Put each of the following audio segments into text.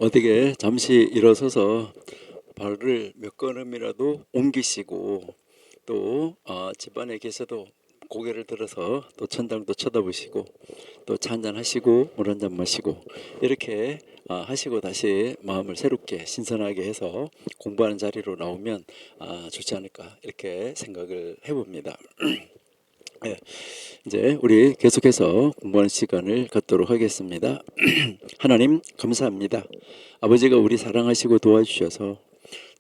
어떻게 잠시 일어서서 발을 몇 걸음이라도 옮기시고 또 집안에 계셔도 고개를 들어서 또 천장도 쳐다보시고 또 차 한잔 하시고 물 한잔 마시고 이렇게 하시고 다시 마음을 새롭게 신선하게 해서 공부하는 자리로 나오면 좋지 않을까 이렇게 생각을 해봅니다. 네, 이제 우리 계속해서 공부하는 시간을 갖도록 하겠습니다. 하나님 감사합니다. 아버지가 우리 사랑하시고 도와주셔서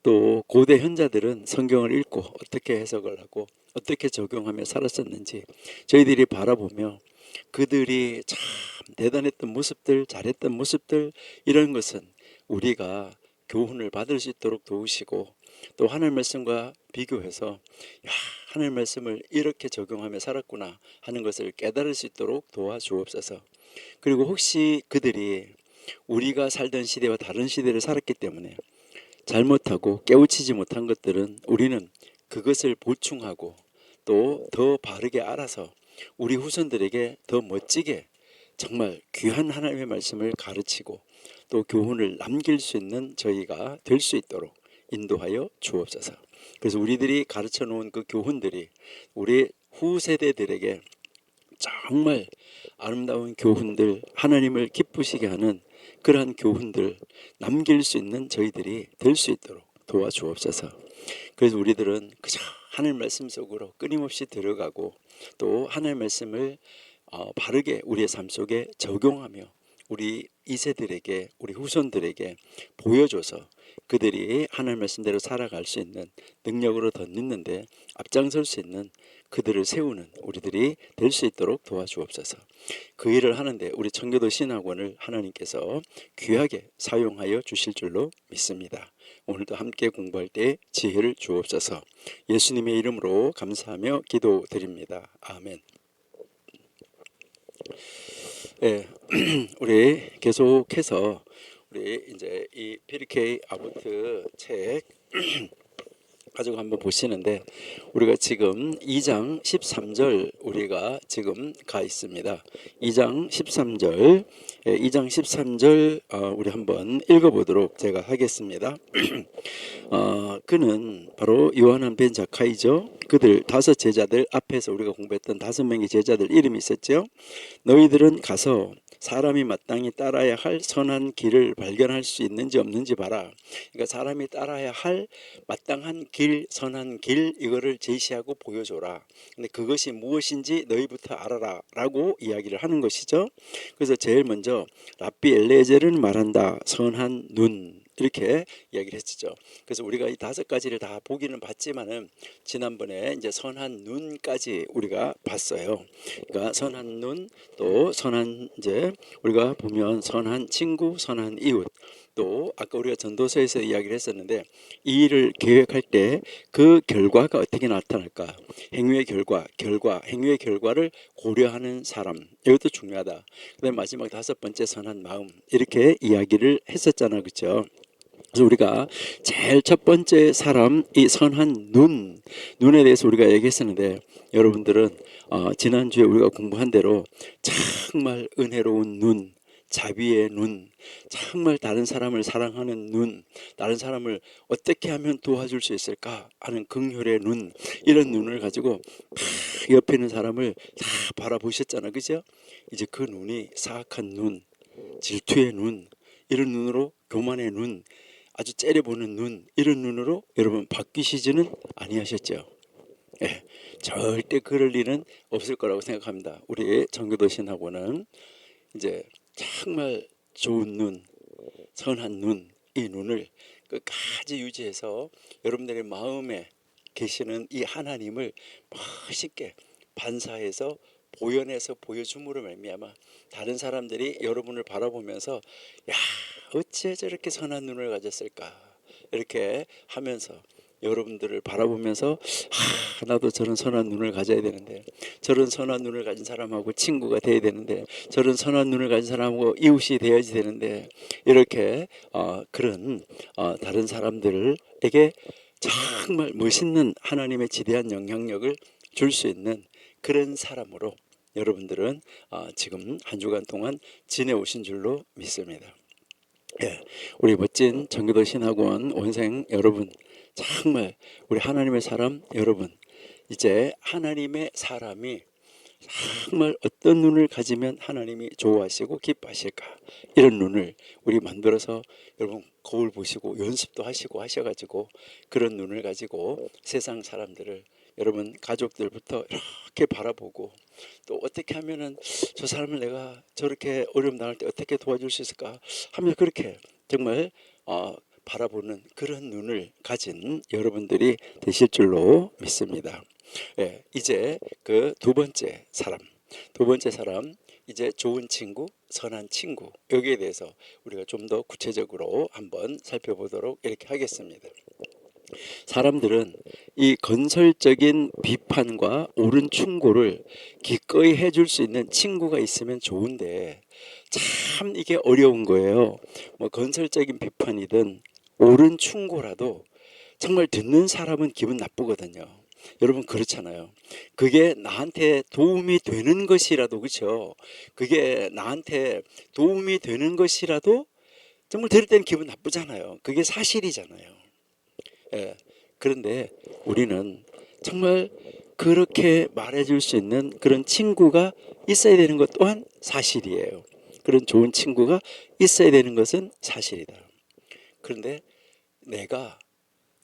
또 고대 현자들은 성경을 읽고 어떻게 해석을 하고 어떻게 적용하며 살았었는지 저희들이 바라보며 그들이 참 대단했던 모습들, 잘했던 모습들, 이런 것은 우리가 교훈을 받을 수 있도록 도우시고 또 하나님 말씀과 비교해서 야, 하나님 말씀을 이렇게 적용하며 살았구나 하는 것을 깨달을 수 있도록 도와주옵소서. 그리고 혹시 그들이 우리가 살던 시대와 다른 시대를 살았기 때문에 잘못하고 깨우치지 못한 것들은 우리는 그것을 보충하고 또 더 바르게 알아서 우리 후손들에게 더 멋지게 정말 귀한 하나님의 말씀을 가르치고 또 교훈을 남길 수 있는 저희가 될 수 있도록 인도하여 주옵소서. 그래서 우리들이 가르쳐 놓은 그 교훈들이 우리 후세대들에게 정말 아름다운 교훈들, 하나님을 기쁘시게 하는 그러한 교훈들 남길 수 있는 저희들이 될 수 있도록 도와주옵소서. 그래서 우리들은 그저 하나님 말씀 속으로 끊임없이 들어가고 또 하나님 말씀을 바르게 우리의 삶 속에 적용하며 우리 2세들에게 우리 후손들에게 보여줘서 그들이 하나님 말씀대로 살아갈 수 있는 능력으로 덧입는데 앞장설 수 있는 그들을 세우는 우리들이 될 수 있도록 도와주옵소서. 그 일을 하는데 우리 청교도 신학원을 하나님께서 귀하게 사용하여 주실 줄로 믿습니다. 오늘도 함께 공부할 때 지혜를 주옵소서. 예수님의 이름으로 감사하며 기도드립니다. 아멘. 네, 우리 계속해서 우리 이제 이 피르케이 아보트 책 가지고 한번 보시는데 우리가 지금 2장 13절 우리가 지금 가 있습니다. 2장 13절 2장 13절 우리 한번 읽어보도록 제가 하겠습니다. 그는 바로 요한한 벤 자카이죠. 그들 5 제자들 앞에서 우리가 공부했던 5명의 제자들 이름이 있었죠. 너희들은 가서 사람이 마땅히 따라야 할 선한 길을 발견할 수 있는지 없는지 봐라. 그러니까 사람이 따라야 할 마땅한 길, 선한 길, 이거를 제시하고 보여줘라. 근데 그것이 무엇인지 너희부터 알아라 라고 이야기를 하는 것이죠. 그래서 제일 먼저 랍비 엘레제르는 말한다. 선한 눈, 이렇게 이야기를 했죠. 그래서 우리가 이 5가지를 다 보기는 봤지만은 지난번에 이제 선한 눈까지 우리가 봤어요. 그러니까 선한 눈, 또 선한 이제 우리가 보면 선한 친구, 선한 이웃, 또 아까 우리가 전도서에서 이야기를 했었는데 이 일을 계획할 때 그 결과가 어떻게 나타날까? 행위의 결과, 행위의 결과를 고려하는 사람, 이것도 중요하다. 그다음에 마지막 5번째 선한 마음, 이렇게 이야기를 했었잖아, 그렇죠? 그래서 우리가 제일 첫 번째 사람, 이 선한 눈에 대해서 우리가 얘기했었는데 여러분들은 지난주에 우리가 공부한 대로 정말 은혜로운 눈, 자비의 눈, 정말 다른 사람을 사랑하는 눈, 다른 사람을 어떻게 하면 도와줄 수 있을까 하는 긍휼의 눈, 이런 눈을 가지고 옆에 있는 사람을 다 바라보셨잖아, 그죠? 이제 그 눈이 사악한 눈, 질투의 눈, 이런 눈으로 교만의 눈, 아주 째려보는 눈, 이런 눈으로 여러분 바뀌시지는 아니하셨죠? 예, 절대 그럴 일은 없을 거라고 생각합니다. 우리 청교도 신학원은 이제 정말 좋은 눈, 선한 눈, 이 눈을 끝까지 유지해서 여러분들의 마음에 계시는 이 하나님을 멋있게 반사해서 보여내서 보여줌으로 말미암아 다른 사람들이 여러분을 바라보면서 야, 어찌 저렇게 선한 눈을 가졌을까, 이렇게 하면서 여러분들을 바라보면서 나도 저런 선한 눈을 가져야 되는데, 저런 선한 눈을 가진 사람하고 친구가 돼야 되는데, 저런 선한 눈을 가진 사람하고 이웃이 되어야지 되는데, 이렇게 그런 다른 사람들에게 정말 멋있는 하나님의 지대한 영향력을 줄 수 있는 그런 사람으로 여러분들은 지금 한 주간 동안 지내오신 줄로 믿습니다. 예, 우리 멋진 전교도 신학원 원생 여러분, 정말 우리 하나님의 사람 여러분, 이제 하나님의 사람이 정말 어떤 눈을 가지면 하나님이 좋아하시고 기뻐하실까, 이런 눈을 우리 만들어서 여러분 거울 보시고 연습도 하시고 하셔가지고 그런 눈을 가지고 세상 사람들을, 여러분 가족들부터 이렇게 바라보고, 또 어떻게 하면은 저 사람을 내가 저렇게 어려움 당할 때 어떻게 도와줄 수 있을까 하면 그렇게 정말 바라보는 그런 눈을 가진 여러분들이 되실 줄로 믿습니다. 예, 이제 그 두 번째 사람, 이제 좋은 친구, 선한 친구, 여기에 대해서 우리가 좀 더 구체적으로 한번 살펴보도록 이렇게 하겠습니다. 사람들은 이 건설적인 비판과 옳은 충고를 기꺼이 해줄 수 있는 친구가 있으면 좋은데, 참 이게 어려운 거예요. 뭐 건설적인 비판이든 옳은 충고라도 정말 듣는 사람은 기분 나쁘거든요. 여러분 그렇잖아요. 그게 나한테 도움이 되는 것이라도, 그렇죠? 그게 나한테 도움이 되는 것이라도 정말 들을 때는 기분 나쁘잖아요. 그게 사실이잖아요. 예. 그런데 우리는 정말 그렇게 말해줄 수 있는 그런 친구가 있어야 되는 것 또한 사실이에요. 그런 좋은 친구가 있어야 되는 것은 사실이다. 그런데 내가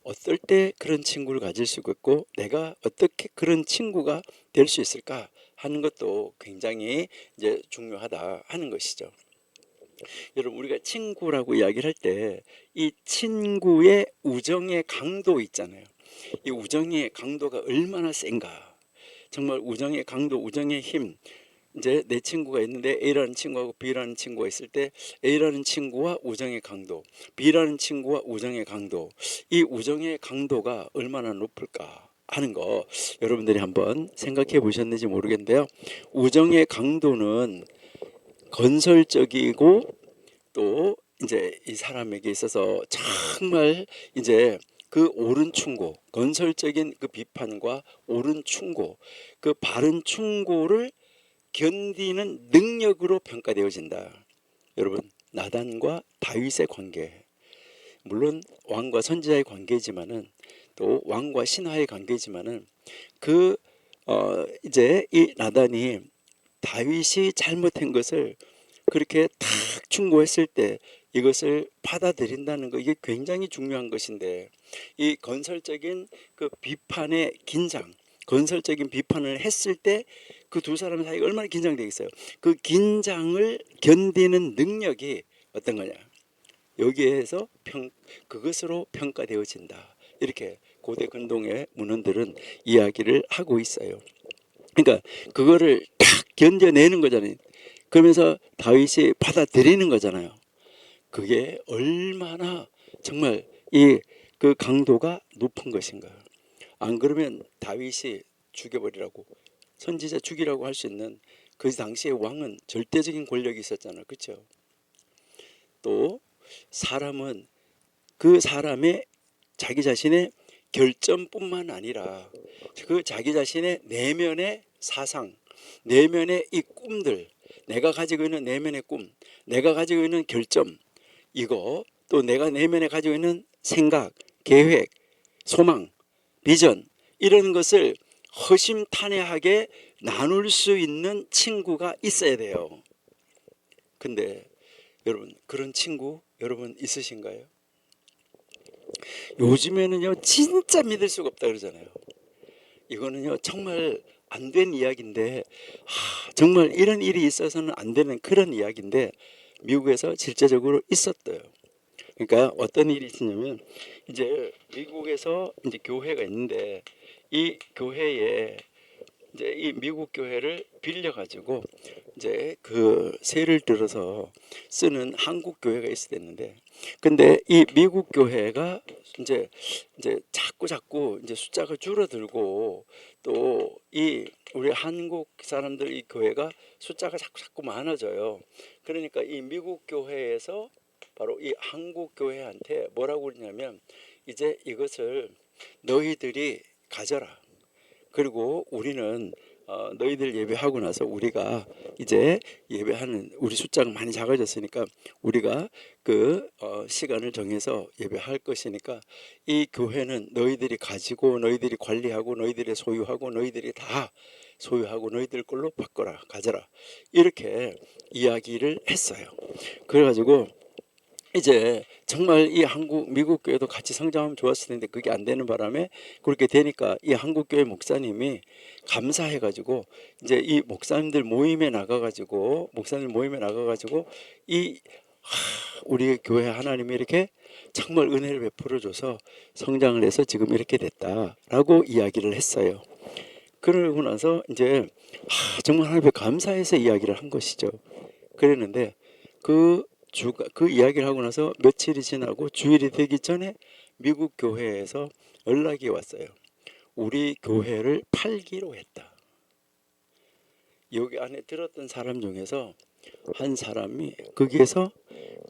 어떨 때 그런 친구를 가질 수 있고, 내가 어떻게 그런 친구가 될 수 있을까 하는 것도 굉장히 이제 중요하다 하는 것이죠. 여러분 우리가 친구라고 이야기를 할 때 이 친구의 우정의 강도 있잖아요. 이 우정의 강도가 얼마나 센가. 정말 우정의 강도, 우정의 힘. 이제 내 친구가 있는데 A라는 친구하고 B라는 친구가 있을 때 A라는 친구와 우정의 강도, B라는 친구와 우정의 강도, 이 우정의 강도가 얼마나 높을까 하는 거 여러분들이 한번 생각해 보셨는지 모르겠는데요. 우정의 강도는 건설적이고, 또 이제 이 사람에게 있어서 정말 이제 그 옳은 충고, 건설적인 그 비판과 옳은 충고, 그 바른 충고를 견디는 능력으로 평가되어진다. 여러분 나단과 다윗의 관계, 물론 왕과 선지자의 관계지만은, 또 왕과 신하의 관계지만은, 그 이제 이 나단이 다윗이 잘못한 것을 그렇게 탁 충고했을 때 이것을 받아들인다는 거, 이게 굉장히 중요한 것인데, 이 건설적인 그 비판의 긴장, 건설적인 비판을 했을 때 그 두 사람 사이가 얼마나 긴장되겠어요. 그 긴장을 견디는 능력이 어떤 거냐, 여기에서 그것으로 평가되어진다. 이렇게 고대 근동의 문헌들은 이야기를 하고 있어요. 그러니까 그거를 탁 견뎌내는 거잖아요. 그러면서 다윗이 받아들이는 거잖아요. 그게 얼마나 정말 이 그 강도가 높은 것인가. 안 그러면 다윗이 죽여버리라고, 선지자 죽이라고 할 수 있는 그 당시의 왕은 절대적인 권력이 있었잖아요. 그렇죠? 또 사람은 그 사람의 자기 자신의 결점뿐만 아니라 그 자기 자신의 내면의 사상, 내면의 이 꿈들, 내가 가지고 있는 내면의 꿈, 내가 가지고 있는 결점, 이거, 또 내가 내면에 가지고 있는 생각, 계획, 소망, 비전, 이런 것을 허심탄회하게 나눌 수 있는 친구가 있어야 돼요. 근데 여러분 그런 친구 여러분 있으신가요? 요즘에는요 진짜 믿을 수가 없다 그러잖아요. 이거는요 정말 안 된 이야기인데, 정말 이런 일이 있어서는 안 되는 그런 이야기인데 미국에서 실제적으로 있었대요. 그러니까 어떤 일이 있었냐면, 이제 미국에서 이제 교회가 있는데, 이 교회에 이제 이 미국 교회를 빌려 가지고 이제 그 세를 들어서 쓰는 한국 교회가 있었는데, 근데 이 미국 교회가 이제 자꾸 이제 숫자가 줄어들고, 또 이 우리 한국 사람들 이 교회가 숫자가 자꾸 많아져요. 그러니까 이 미국 교회에서 바로 이 한국 교회한테 뭐라고 그러냐면, 이제 이것을 너희들이 가져라. 그리고 우리는 너희들 예배하고 나서 우리가 이제 예배하는 우리 숫자가 많이 작아졌으니까 우리가 그 시간을 정해서 예배할 것이니까 이 교회는 너희들이 가지고 너희들이 관리하고 너희들이 소유하고 너희들이 다 소유하고 너희들 걸로 바꿔라 가져라 이렇게 이야기를 했어요. 그래가지고 이제 정말 이 한국 미국 교회도 같이 성장하면 좋았을 텐데 그게 안 되는 바람에 그렇게 되니까 이 한국 교회 목사님이 감사해가지고 이제 이 목사님들 모임에 나가가지고 이 우리 교회 하나님이 이렇게 정말 은혜를 베풀어줘서 성장을 해서 지금 이렇게 됐다라고 이야기를 했어요. 그러고 나서 이제 정말 하나님께 감사해서 이야기를 한 것이죠. 그랬는데 그 이야기를 하고 나서 며칠이 지나고 주일이 되기 전에 미국 교회에서 연락이 왔어요. 우리 교회를 팔기로 했다. 여기 안에 들었던 사람 중에서 한 사람이 거기에서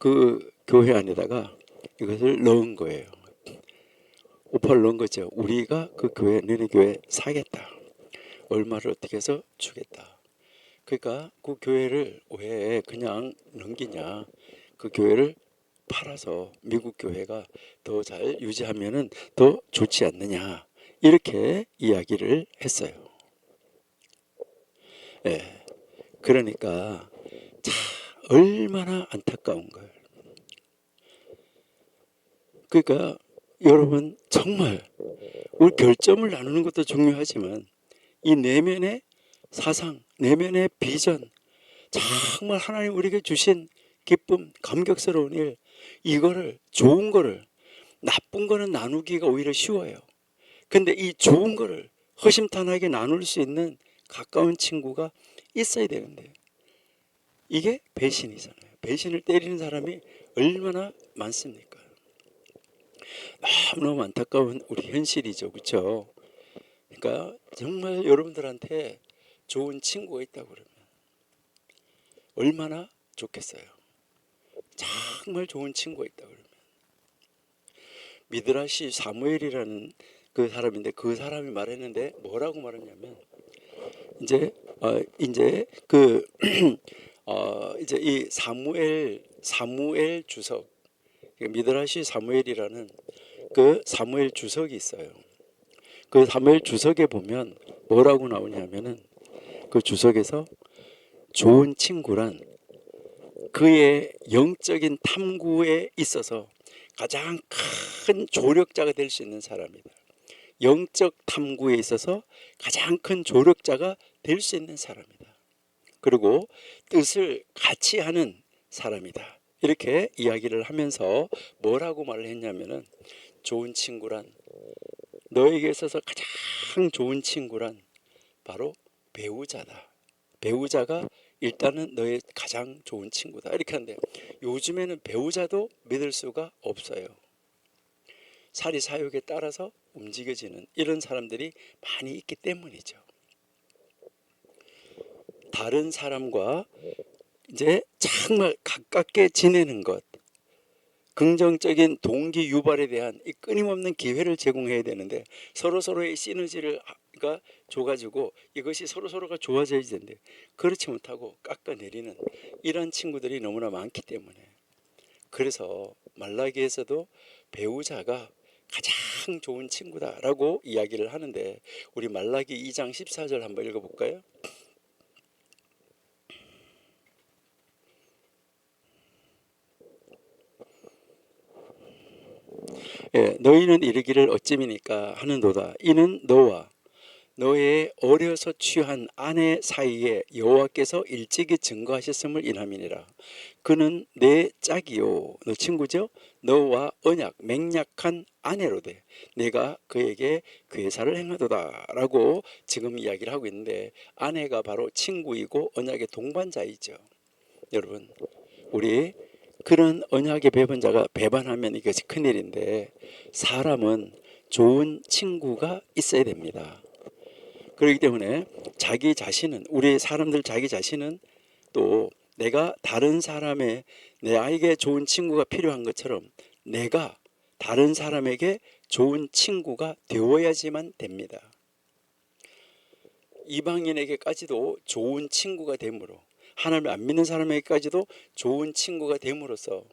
그 교회 안에다가 이것을 넣은 거예요. 오퍼를 넣은 거죠. 우리가 그 교회, 너네 교회 사겠다. 얼마를 어떻게 해서 주겠다. 그러니까 그 교회를 왜 그냥 넘기냐. 그 교회를 팔아서 미국 교회가 더 잘 유지하면은 더 좋지 않느냐. 이렇게 이야기를 했어요. 예. 그러니까 자, 얼마나 안타까운 거예요. 그러니까 여러분 정말 우리 결점을 나누는 것도 중요하지만 이 내면의 사상, 내면의 비전, 정말 하나님 우리에게 주신 기쁨, 감격스러운 일, 이거를 좋은 거를 나쁜 거는 나누기가 오히려 쉬워요. 근데 이 좋은 거를 허심탄회하게 나눌 수 있는 가까운 친구가 있어야 되는데 이게 배신이잖아요. 배신을 때리는 사람이 얼마나 많습니까? 너무너무 안타까운 우리 현실이죠. 그렇죠? 그러니까 정말 여러분들한테 좋은 친구가 있다고 그러면 얼마나 좋겠어요. 정말 좋은 친구가 있다고 그러면 미드라시 사무엘이라는 그 사람인데 그 사람이 말했는데 뭐라고 말했냐면 이제 이제 이 사무엘 주석 미드라시 사무엘이라는 그 사무엘 주석이 있어요. 그 사무엘 주석에 보면 뭐라고 나오냐면은 그 주석에서 좋은 친구란 그의 영적인 탐구에 있어서 가장 큰 조력자가 될 수 있는 사람이다. 영적 탐구에 있어서 가장 큰 조력자가 될 수 있는 사람이다. 그리고 뜻을 같이 하는 사람이다. 이렇게 이야기를 하면서 뭐라고 말을 했냐면은 좋은 친구란 너에게 있어서 가장 좋은 친구란 바로 배우자다. 배우자가 일단은 너의 가장 좋은 친구다. 이렇게 하는데 요즘에는 배우자도 믿을 수가 없어요. 사리사욕에 따라서 움직여지는 이런 사람들이 많이 있기 때문이죠. 다른 사람과 이제 정말 가깝게 지내는 것, 긍정적인 동기 유발에 대한 이 끊임없는 기회를 제공해야 되는데 서로서로의 시너지를 줘가지고 이것이 서로서로가 좋아져야 되는데 그렇지 못하고 깎아내리는 이런 친구들이 너무나 많기 때문에 그래서 말라기에서도 배우자가 가장 좋은 친구다라고 이야기를 하는데 우리 말라기 2장 14절 한번 읽어볼까요? 예, 너희는 이르기를 어찌미니까 하는도다. 이는 너와 너의 어려서 취한 아내 사이에 여호와께서 일찍이 증거하셨음을 인함이니라. 그는 내 짝이요, 너 친구죠? 너와 언약 맹약한 아내로되 내가 그에게 괴사를 행하도다 라고 지금 이야기를 하고 있는데 아내가 바로 친구이고 언약의 동반자이죠. 여러분 우리 그런 언약의 배반자가 배반하면 이것이 큰일인데 사람은 좋은 친구가 있어야 됩니다. 그렇기 때문에 자기 자신은 우리 사람들 자기 자신은 또 내가 다른 사람의 나에게 좋은 친구가 필요한 것처럼 내가 다른 사람에게 좋은 친구가 되어야지만 됩니다. 이방인에게까지도 좋은 친구가 됨으로, 하나님을 안 믿는 사람에게까지도 좋은 친구가 됨으로써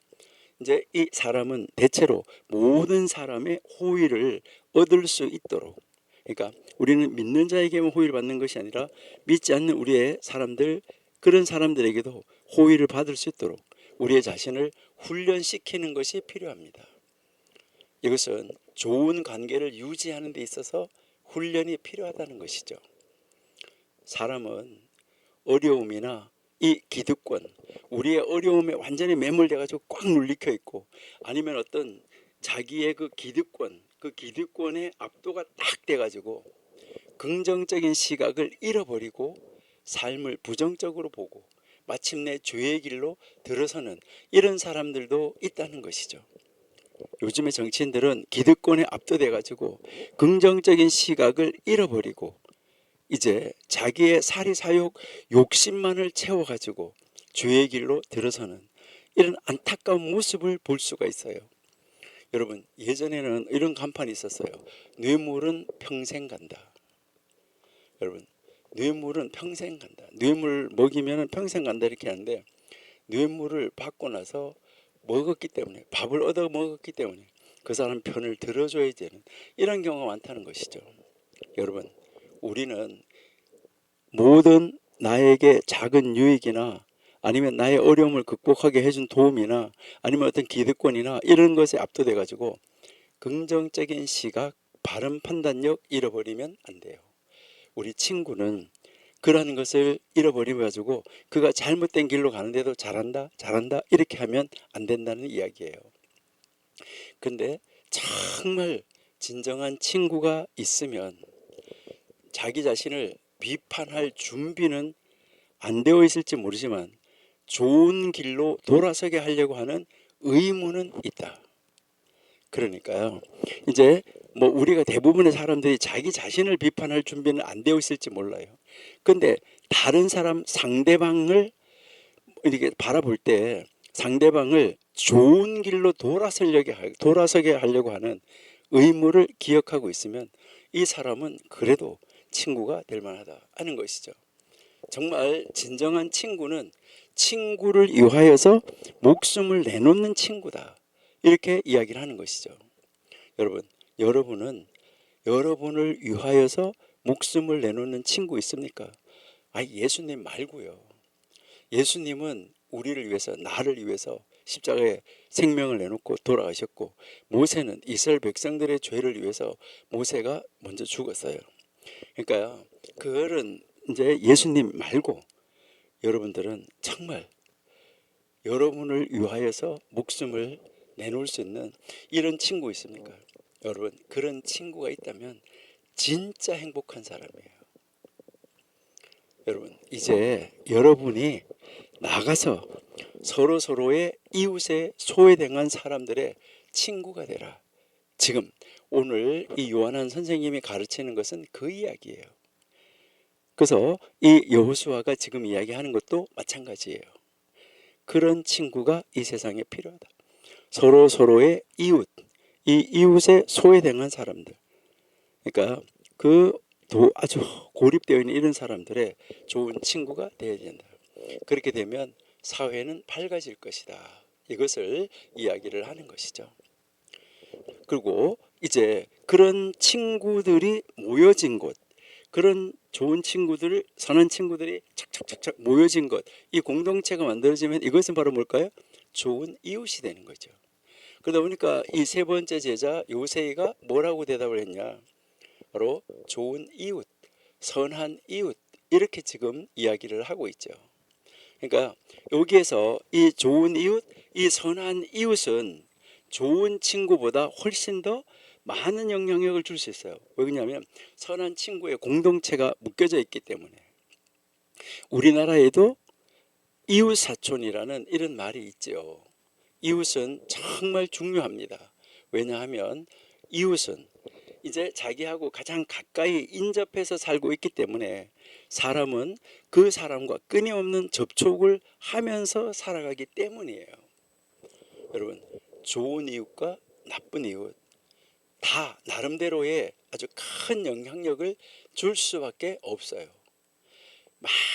이제 이 사람은 대체로 모든 사람의 호의를 얻을 수 있도록, 그러니까 우리는 믿는 자에게만 호의를 받는 것이 아니라 믿지 않는 우리의 사람들, 그런 사람들에게도 호의를 받을 수 있도록 우리의 자신을 훈련시키는 것이 필요합니다. 이것은 좋은 관계를 유지하는 데 있어서 훈련이 필요하다는 것이죠. 사람은 어려움이나 이 기득권, 우리의 어려움에 완전히 매몰돼 가지고 꽉 눌리켜 있고, 아니면 어떤 자기의 그 기득권의 압도가 딱 돼 가지고 긍정적인 시각을 잃어버리고 삶을 부정적으로 보고 마침내 죄의 길로 들어서는 이런 사람들도 있다는 것이죠. 요즘의 정치인들은 기득권에 압도돼 가지고 긍정적인 시각을 잃어버리고 이제 자기의 사리사욕 욕심만을 채워가지고 죄의 길로 들어서는 이런 안타까운 모습을 볼 수가 있어요. 여러분, 예전에는 이런 간판이 있었어요. 뇌물은 평생 간다. 여러분, 뇌물은 평생 간다. 뇌물 먹이면 평생 간다 이렇게 하는데, 뇌물을 받고 나서 먹었기 때문에, 밥을 얻어 먹었기 때문에 그 사람 편을 들어줘야 되는 이런 경우가 많다는 것이죠. 여러분, 우리는 모든 나에게 작은 유익이나 아니면 나의 어려움을 극복하게 해준 도움이나 아니면 어떤 기득권이나 이런 것에 압도돼 가지고 긍정적인 시각, 바른 판단력 잃어버리면 안 돼요. 우리 친구는 그러한 것을 잃어버려 가지고 그가 잘못된 길로 가는데도 잘한다 이렇게 하면 안 된다는 이야기예요. 근데 정말 진정한 친구가 있으면 자기 자신을 비판할 준비는 안 되어 있을지 모르지만 좋은 길로 돌아서게 하려고 하는 의무는 있다. 그러니까요, 이제 뭐 우리가 대부분의 사람들이 자기 자신을 비판할 준비는 안 되어 있을지 몰라요. 근데 다른 사람, 상대방을 이렇게 바라볼 때 상대방을 좋은 길로 돌아서게 하려고 하는 의무를 기억하고 있으면 이 사람은 그래도 친구가 될 만하다 하는 것이죠. 정말 진정한 친구는 친구를 위하여서 목숨을 내놓는 친구다, 이렇게 이야기를 하는 것이죠. 여러분은 여러분을 위하여서 목숨을 내놓는 친구 있습니까? 예수님 말고요. 예수님은 우리를 위해서, 나를 위해서 십자가에 생명을 내놓고 돌아가셨고, 모세는 이스라엘 백성들의 죄를 위해서 모세가 먼저 죽었어요. 그러니까 그거는 이제 예수님 말고 여러분들은 정말 여러분을 위하여서 목숨을 내놓을 수 있는 이런 친구 있습니까? 여러분, 그런 친구가 있다면 진짜 행복한 사람이에요. 여러분, 이제 여러분이 나가서 서로의 이웃에 소외당한 사람들의 친구가 되라. 지금 오늘 이 요한한 선생님이 가르치는 것은 그 이야기예요. 그래서 이 여호수아가 지금 이야기하는 것도 마찬가지예요. 그런 친구가 이 세상에 필요하다. 서로의 이웃, 이 이웃에 소외당한 사람들, 그러니까 아주 고립되어 있는 이런 사람들의 좋은 친구가 되어야 된다. 그렇게 되면 사회는 밝아질 것이다. 이것을 이야기를 하는 것이죠. 그리고 이제 그런 친구들이 모여진 곳, 그런 좋은 친구들, 선한 친구들이 착착착착 모여진 것, 이 공동체가 만들어지면 이것은 바로 뭘까요? 좋은 이웃이 되는 거죠. 그러다 보니까 이 세 번째 제자 요세이가 뭐라고 대답을 했냐? 바로 좋은 이웃, 선한 이웃, 이렇게 지금 이야기를 하고 있죠. 그러니까 여기에서 이 좋은 이웃, 이 선한 이웃은 좋은 친구보다 훨씬 더 많은 영향력을 줄 수 있어요. 왜냐하면 선한 친구의 공동체가 묶여져 있기 때문에. 우리나라에도 이웃사촌이라는 이런 말이 있죠. 이웃은 정말 중요합니다. 왜냐하면 이웃은 이제 자기하고 가장 가까이 인접해서 살고 있기 때문에 사람은 그 사람과 끊임없는 접촉을 하면서 살아가기 때문이에요. 여러분, 좋은 이웃과 나쁜 이웃 다 나름대로의 아주 큰 영향력을 줄 수밖에 없어요.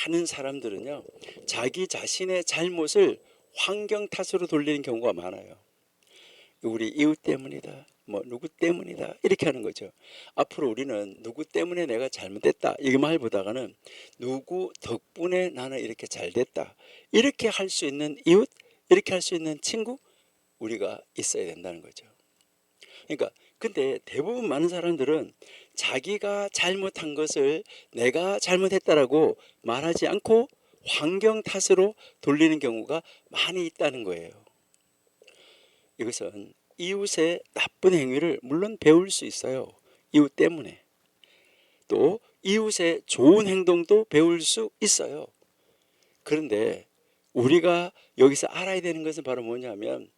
많은 사람들은요, 자기 자신의 잘못을 환경 탓으로 돌리는 경우가 많아요. 우리 이웃 때문이다, 뭐 누구 때문이다, 이렇게 하는 거죠. 앞으로 우리는 누구 때문에 내가 잘못됐다 이 말보다는 누구 덕분에 나는 이렇게 잘 됐다, 이렇게 할 수 있는 이웃, 이렇게 할 수 있는 친구, 우리가 있어야 된다는 거죠. 그러니까 근데 대부분 많은 사람들은 자기가 잘못한 것을 내가 잘못했다라고 말하지 않고 환경 탓으로 돌리는 경우가 많이 있다는 거예요. 이것은 이웃의 나쁜 행위를 물론 배울 수 있어요. 이웃 때문에. 또 이웃의 좋은 행동도 배울 수 있어요. 그런데 우리가 여기서 알아야 되는 것은 바로 뭐냐면,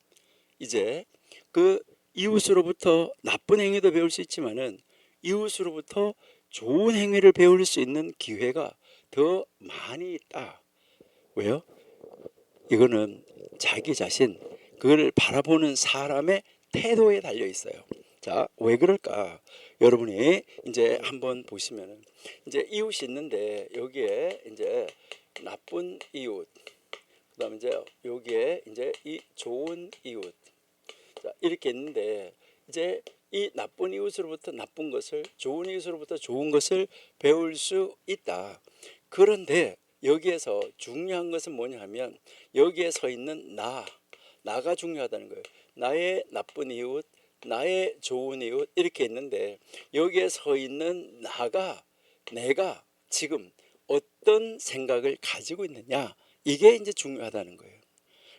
이제 그 이웃으로부터 나쁜 행위도 배울 수 있지만은 이웃으로부터 좋은 행위를 배울 수 있는 기회가 더 많이 있다. 왜요? 이거는 자기 자신, 그걸 바라보는 사람의 태도에 달려 있어요. 자, 왜 그럴까? 여러분이 이제 한번 보시면은, 이제 이웃이 있는데 여기에 이제 나쁜 이웃, 그다음에 이제 여기에 이제 이 좋은 이웃, 자, 이렇게 있는데, 이제 이 나쁜 이웃으로부터 나쁜 것을, 좋은 이웃으로부터 좋은 것을 배울 수 있다. 그런데 여기에서 중요한 것은 뭐냐 하면, 여기에 서 있는 나가 중요하다는 거예요. 나의 나쁜 이웃, 나의 좋은 이웃, 이렇게 있는데 여기에 서 있는 내가 지금 어떤 생각을 가지고 있느냐, 이게 이제 중요하다는 거예요.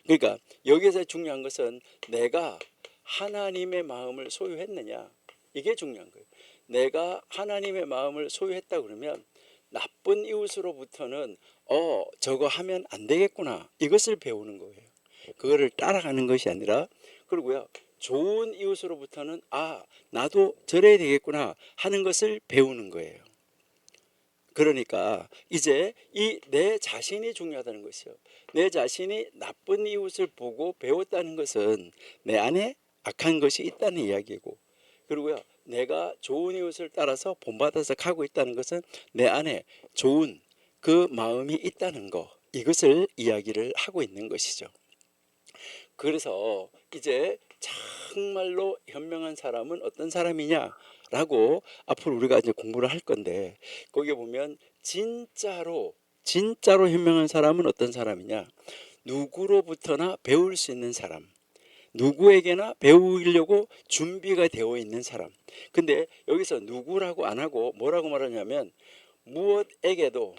그러니까 여기에서 중요한 것은 내가 하나님의 마음을 소유했느냐, 이게 중요한 거예요. 내가 하나님의 마음을 소유했다 그러면 나쁜 이웃으로부터는 저거 하면 안 되겠구나, 이것을 배우는 거예요. 그거를 따라가는 것이 아니라. 그리고요, 좋은 이웃으로부터는 나도 저래야 되겠구나 하는 것을 배우는 거예요. 그러니까 이제 이 내 자신이 중요하다는 것이요. 내 자신이 나쁜 이웃을 보고 배웠다는 것은 내 안에 악한 것이 있다는 이야기고, 그리고요, 내가 좋은 이웃을 따라서 본받아서 가고 있다는 것은 내 안에 좋은 그 마음이 있다는 거, 이것을 이야기를 하고 있는 것이죠. 그래서 이제 정말로 현명한 사람은 어떤 사람이냐라고 앞으로 우리가 이제 공부를 할 건데, 거기에 보면 진짜로 현명한 사람은 어떤 사람이냐, 누구로부터나 배울 수 있는 사람, 누구에게나 배우려고 준비가 되어 있는 사람. 근데 여기서 누구라고 안 하고 뭐라고 말하냐면, 무엇에게도,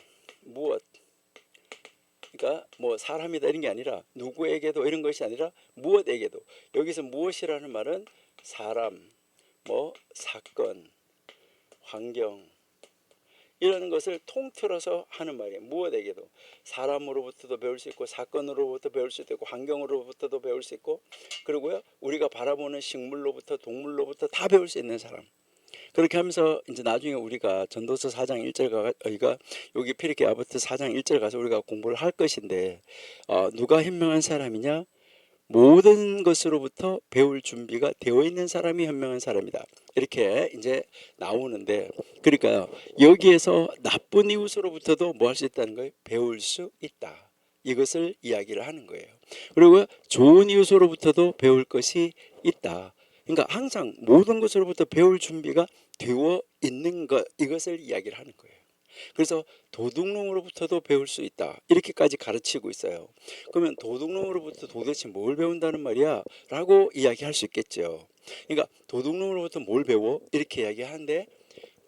그러니까 뭐 사람이다 이런 게 아니라, 누구에게도 이런 것이 아니라 무엇에게도. 여기서 무엇이라는 말은 사람, 뭐 사건, 환경, 이런 것을 통틀어서 하는 말이에요. 무엇에게도. 사람으로부터도 배울 수 있고, 사건으로부터 배울 수도 있고, 환경으로부터도 배울 수 있고, 그리고요, 우리가 바라보는 식물로부터 동물로부터 다 배울 수 있는 사람. 그렇게 하면서 이제 나중에 우리가 전도서 4장 1절 우리가 여기 피리케 아보트 4장 1절 가서 우리가 공부를 할 것인데, 누가 현명한 사람이냐? 모든 것으로부터 배울 준비가 되어 있는 사람이 현명한 사람이다, 이렇게 이제 나오는데, 그러니까 여기에서 나쁜 이웃으로부터도 뭐 할 수 있다는 거예요? 배울 수 있다, 이것을 이야기를 하는 거예요. 그리고 좋은 이웃으로부터도 배울 것이 있다. 그러니까 항상 모든 것으로부터 배울 준비가 되어 있는 것, 이것을 이야기를 하는 거예요. 그래서 도둑놈으로부터도 배울 수 있다, 이렇게까지 가르치고 있어요. 그러면 도둑놈으로부터 도대체 뭘 배운다는 말이야? 라고 이야기할 수 있겠죠. 그러니까 도둑놈으로부터 뭘 배워? 이렇게 이야기하는데,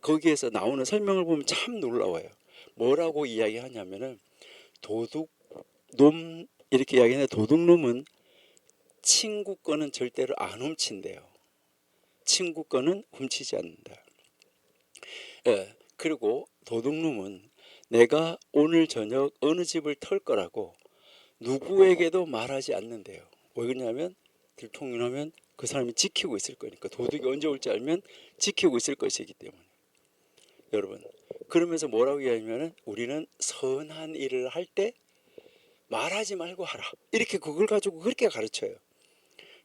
거기에서 나오는 설명을 보면 참 놀라워요. 뭐라고 이야기하냐면은, 도둑놈 이렇게 이야기하는데, 도둑놈은 친구 거는 절대로 안 훔친대요. 친구 거는 훔치지 않는다. 그리고 도둑놈은 내가 오늘 저녁 어느 집을 털 거라고 누구에게도 말하지 않는데요. 왜 그러냐면, 들통나면 그 사람이 지키고 있을 거니까. 도둑이 언제 올지 알면 지키고 있을 것이기 때문에. 여러분, 그러면서 뭐라고 이야기하냐면, 우리는 선한 일을 할 때 말하지 말고 하라, 이렇게 그걸 가지고 그렇게 가르쳐요.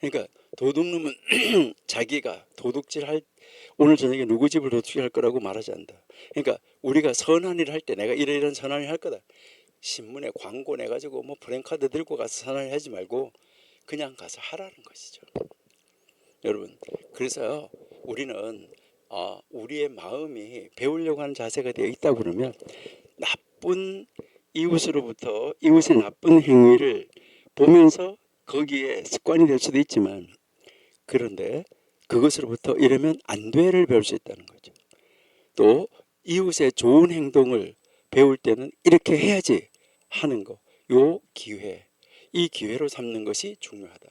그러니까 도둑놈은 자기가 오늘 저녁에 누구 집을 도둑질할 거라고 말하지 않는다. 그러니까 우리가 선한 일을 할 때 내가 이런 선한 일을 할 거다. 신문에 광고 내가지고 뭐 프랜카드 들고 가서 선한 일 하지 말고 그냥 가서 하라는 것이죠. 여러분, 그래서 우리는 우리의 마음이 배우려고 하는 자세가 되어 있다고 그러면 나쁜 이웃으로부터 이웃의 나쁜 행위를 보면서 거기에 습관이 될 수도 있지만, 그런데 그것으로부터 이러면 안 돼를 배울 수 있다는 거죠. 또 이웃의 좋은 행동을 배울 때는 이렇게 해야지 하는 거, 요 기회, 이 기회로 삼는 것이 중요하다.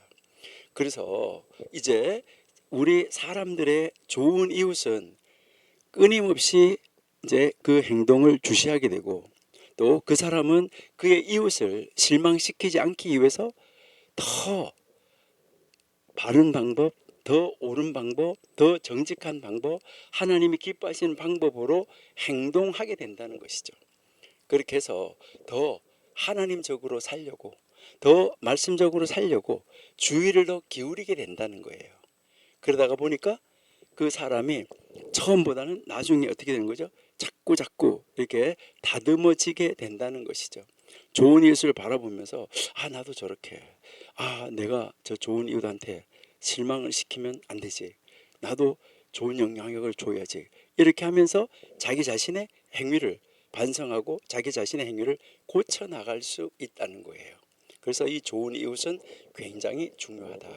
그래서 이제 우리 사람들의 좋은 이웃은 끊임없이 이제 그 행동을 주시하게 되고, 또 그 사람은 그의 이웃을 실망시키지 않기 위해서 더 바른 방법, 더 옳은 방법, 더 정직한 방법, 하나님이 기뻐하시는 방법으로 행동하게 된다는 것이죠. 그렇게 해서 더 하나님적으로 살려고, 더 말씀적으로 살려고 주의를 더 기울이게 된다는 거예요. 그러다가 보니까 그 사람이 처음보다는 나중에 어떻게 되는 거죠? 자꾸 이렇게 다듬어지게 된다는 것이죠. 좋은 이웃을 바라보면서 나도 저렇게, 내가 저 좋은 이웃한테 실망을 시키면 안 되지, 나도 좋은 영향력을 줘야지, 이렇게 하면서 자기 자신의 행위를 반성하고 자기 자신의 행위를 고쳐 나갈 수 있다는 거예요. 그래서 이 좋은 이웃은 굉장히 중요하다,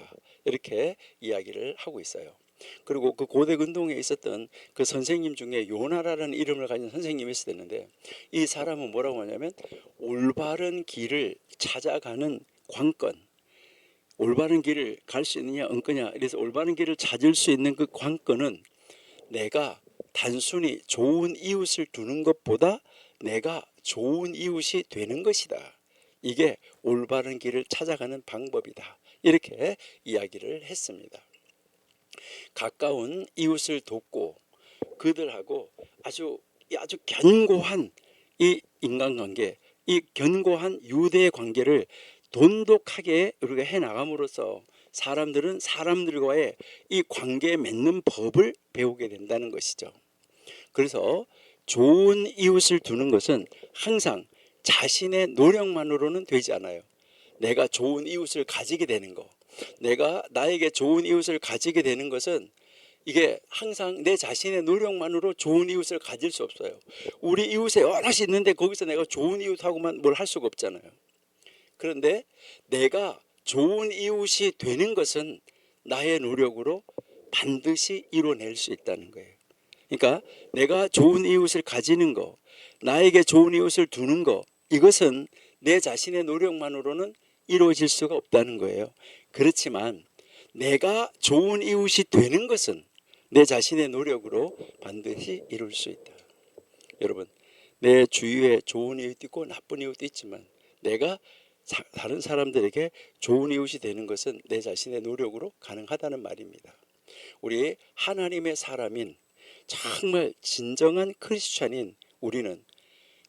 이렇게 이야기를 하고 있어요. 그리고 그 고대 근동에 있었던 그 선생님 중에 요나라는 이름을 가진 선생님이 있었는데, 이 사람은 뭐라고 하냐면 올바른 길을 찾아가는 관건, 올바른 길을 갈 수 있느냐 없느냐, 그래서 올바른 길을 찾을 수 있는 그 관건은 내가 단순히 좋은 이웃을 두는 것보다 내가 좋은 이웃이 되는 것이다. 이게 올바른 길을 찾아가는 방법이다, 이렇게 이야기를 했습니다. 가까운 이웃을 돕고 그들하고 아주 견고한 이 인간관계, 이 견고한 유대 관계를 돈독하게 우리가 해나감으로써 사람들은 사람들과의 이 관계 맺는 법을 배우게 된다는 것이죠. 그래서 좋은 이웃을 두는 것은 항상 자신의 노력만으로는 되지 않아요. 내가 좋은 이웃을 가지게 되는 거, 내가 나에게 좋은 이웃을 가지게 되는 것은 이게 항상 내 자신의 노력만으로 좋은 이웃을 가질 수 없어요. 우리 이웃에 여럿이 있는데 거기서 내가 좋은 이웃하고만 뭘 할 수가 없잖아요. 그런데 내가 좋은 이웃이 되는 것은 나의 노력으로 반드시 이뤄낼 수 있다는 거예요. 그러니까 내가 좋은 이웃을 가지는 거, 나에게 좋은 이웃을 두는 거, 이것은 내 자신의 노력만으로는 이루어질 수가 없다는 거예요. 그렇지만 내가 좋은 이웃이 되는 것은 내 자신의 노력으로 반드시 이룰 수 있다. 여러분, 내 주위에 좋은 이웃도 있고 나쁜 이웃도 있지만 내가 다른 사람들에게 좋은 이웃이 되는 것은 내 자신의 노력으로 가능하다는 말입니다. 우리 하나님의 사람인 정말 진정한 크리스찬인 우리는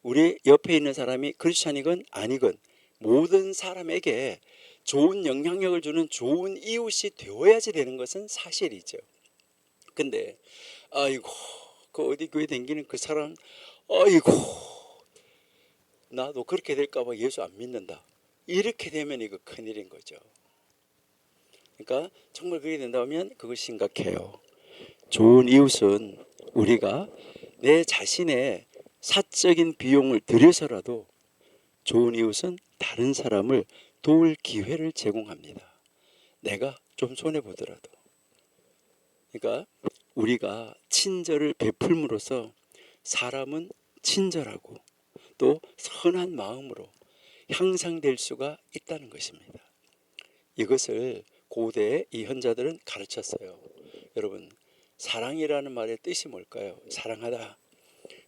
우리 옆에 있는 사람이 크리스찬이건 아니건 모든 사람에게 좋은 영향력을 주는 좋은 이웃이 되어야지 되는 것은 사실이죠. 근데 아이고, 그 어디 교회 다니는 그 사람, 아이고, 나도 그렇게 될까봐 예수 안 믿는다, 이렇게 되면 이거 큰일인 거죠. 그러니까 정말 그렇게 된다면 그거 심각해요. 좋은 이웃은 우리가 내 자신의 사적인 비용을 들여서라도 좋은 이웃은 다른 사람을 도울 기회를 제공합니다. 내가 좀 손해보더라도. 그러니까 우리가 친절을 베풀므로써 사람은 친절하고 또 선한 마음으로 향상될 수가 있다는 것입니다. 이것을 고대의 이 현자들은 가르쳤어요. 여러분, 사랑이라는 말의 뜻이 뭘까요? 사랑하다.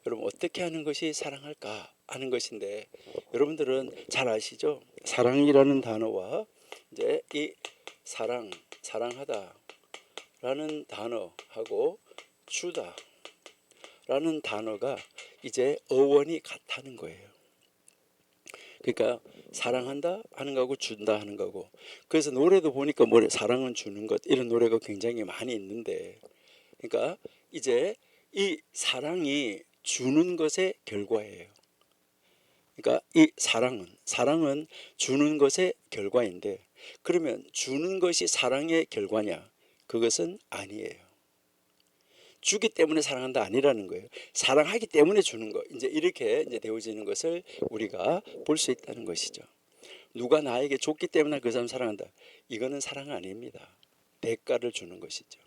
여러분, 어떻게 하는 것이 사랑할까 하는 것인데, 여러분들은 잘 아시죠? 사랑이라는 단어와 이제 이 사랑하다 라는 단어하고 주다 라는 단어가 이제 어원이 같다는 거예요. 그러니까 사랑한다 하는 거하고 준다 하는 거고, 그래서 노래도 보니까 사랑은 주는 것, 이런 노래가 굉장히 많이 있는데, 그러니까 이제 이 사랑이 주는 것의 결과예요. 그러니까 이 사랑은 주는 것의 결과인데, 그러면 주는 것이 사랑의 결과냐? 그것은 아니에요. 주기 때문에 사랑한다 아니라는 거예요. 사랑하기 때문에 주는 거. 이제 이렇게 이제 되어지는 것을 우리가 볼 수 있다는 것이죠. 누가 나에게 줬기 때문에 그 사람 사랑한다. 이거는 사랑 아닙니다. 대가를 주는 것이죠.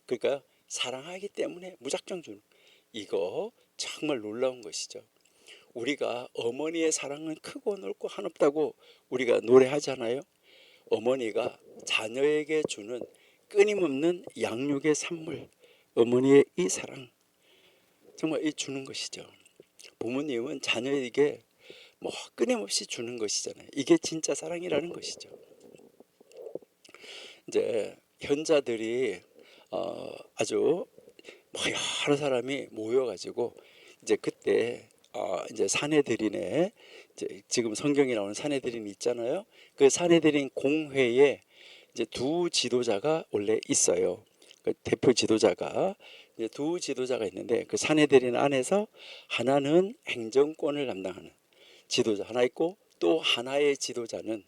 그러니까 사랑하기 때문에 무작정 주는, 이거 정말 놀라운 것이죠. 우리가 어머니의 사랑은 크고 넓고 한없다고 우리가 노래하잖아요. 어머니가 자녀에게 주는 끊임없는 양육의 산물, 어머니의 이 사랑, 정말 이 주는 것이죠. 부모님은 자녀에게 뭐 끊임없이 주는 것이잖아요. 이게 진짜 사랑이라는 것이죠. 이제 현자들이 아주 여러 사람이 모여가지고 이제 그때 이제 사내들인의, 이제 지금 성경에 나오는 사내들인 있잖아요. 그 사내들인 공회에 이제 두 지도자가 원래 있어요. 그 대표 지도자가 이제 두 지도자가 있는데, 그 사내들인 안에서 하나는 행정권을 담당하는 지도자 하나 있고, 또 하나의 지도자는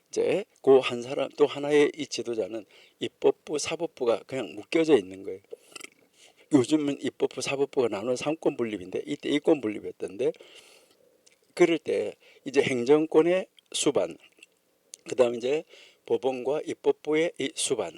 이제 그 한 사람, 또 하나의 이 지도자는 입법부 사법부가 그냥 묶여져 있는 거예요. 요즘은 입법부 사법부가 나눈 삼권 분립인데 이때 이권 분립이었던데, 그럴 때 이제 행정권의 수반, 그 다음 이제 법원과 입법부의 이 수반,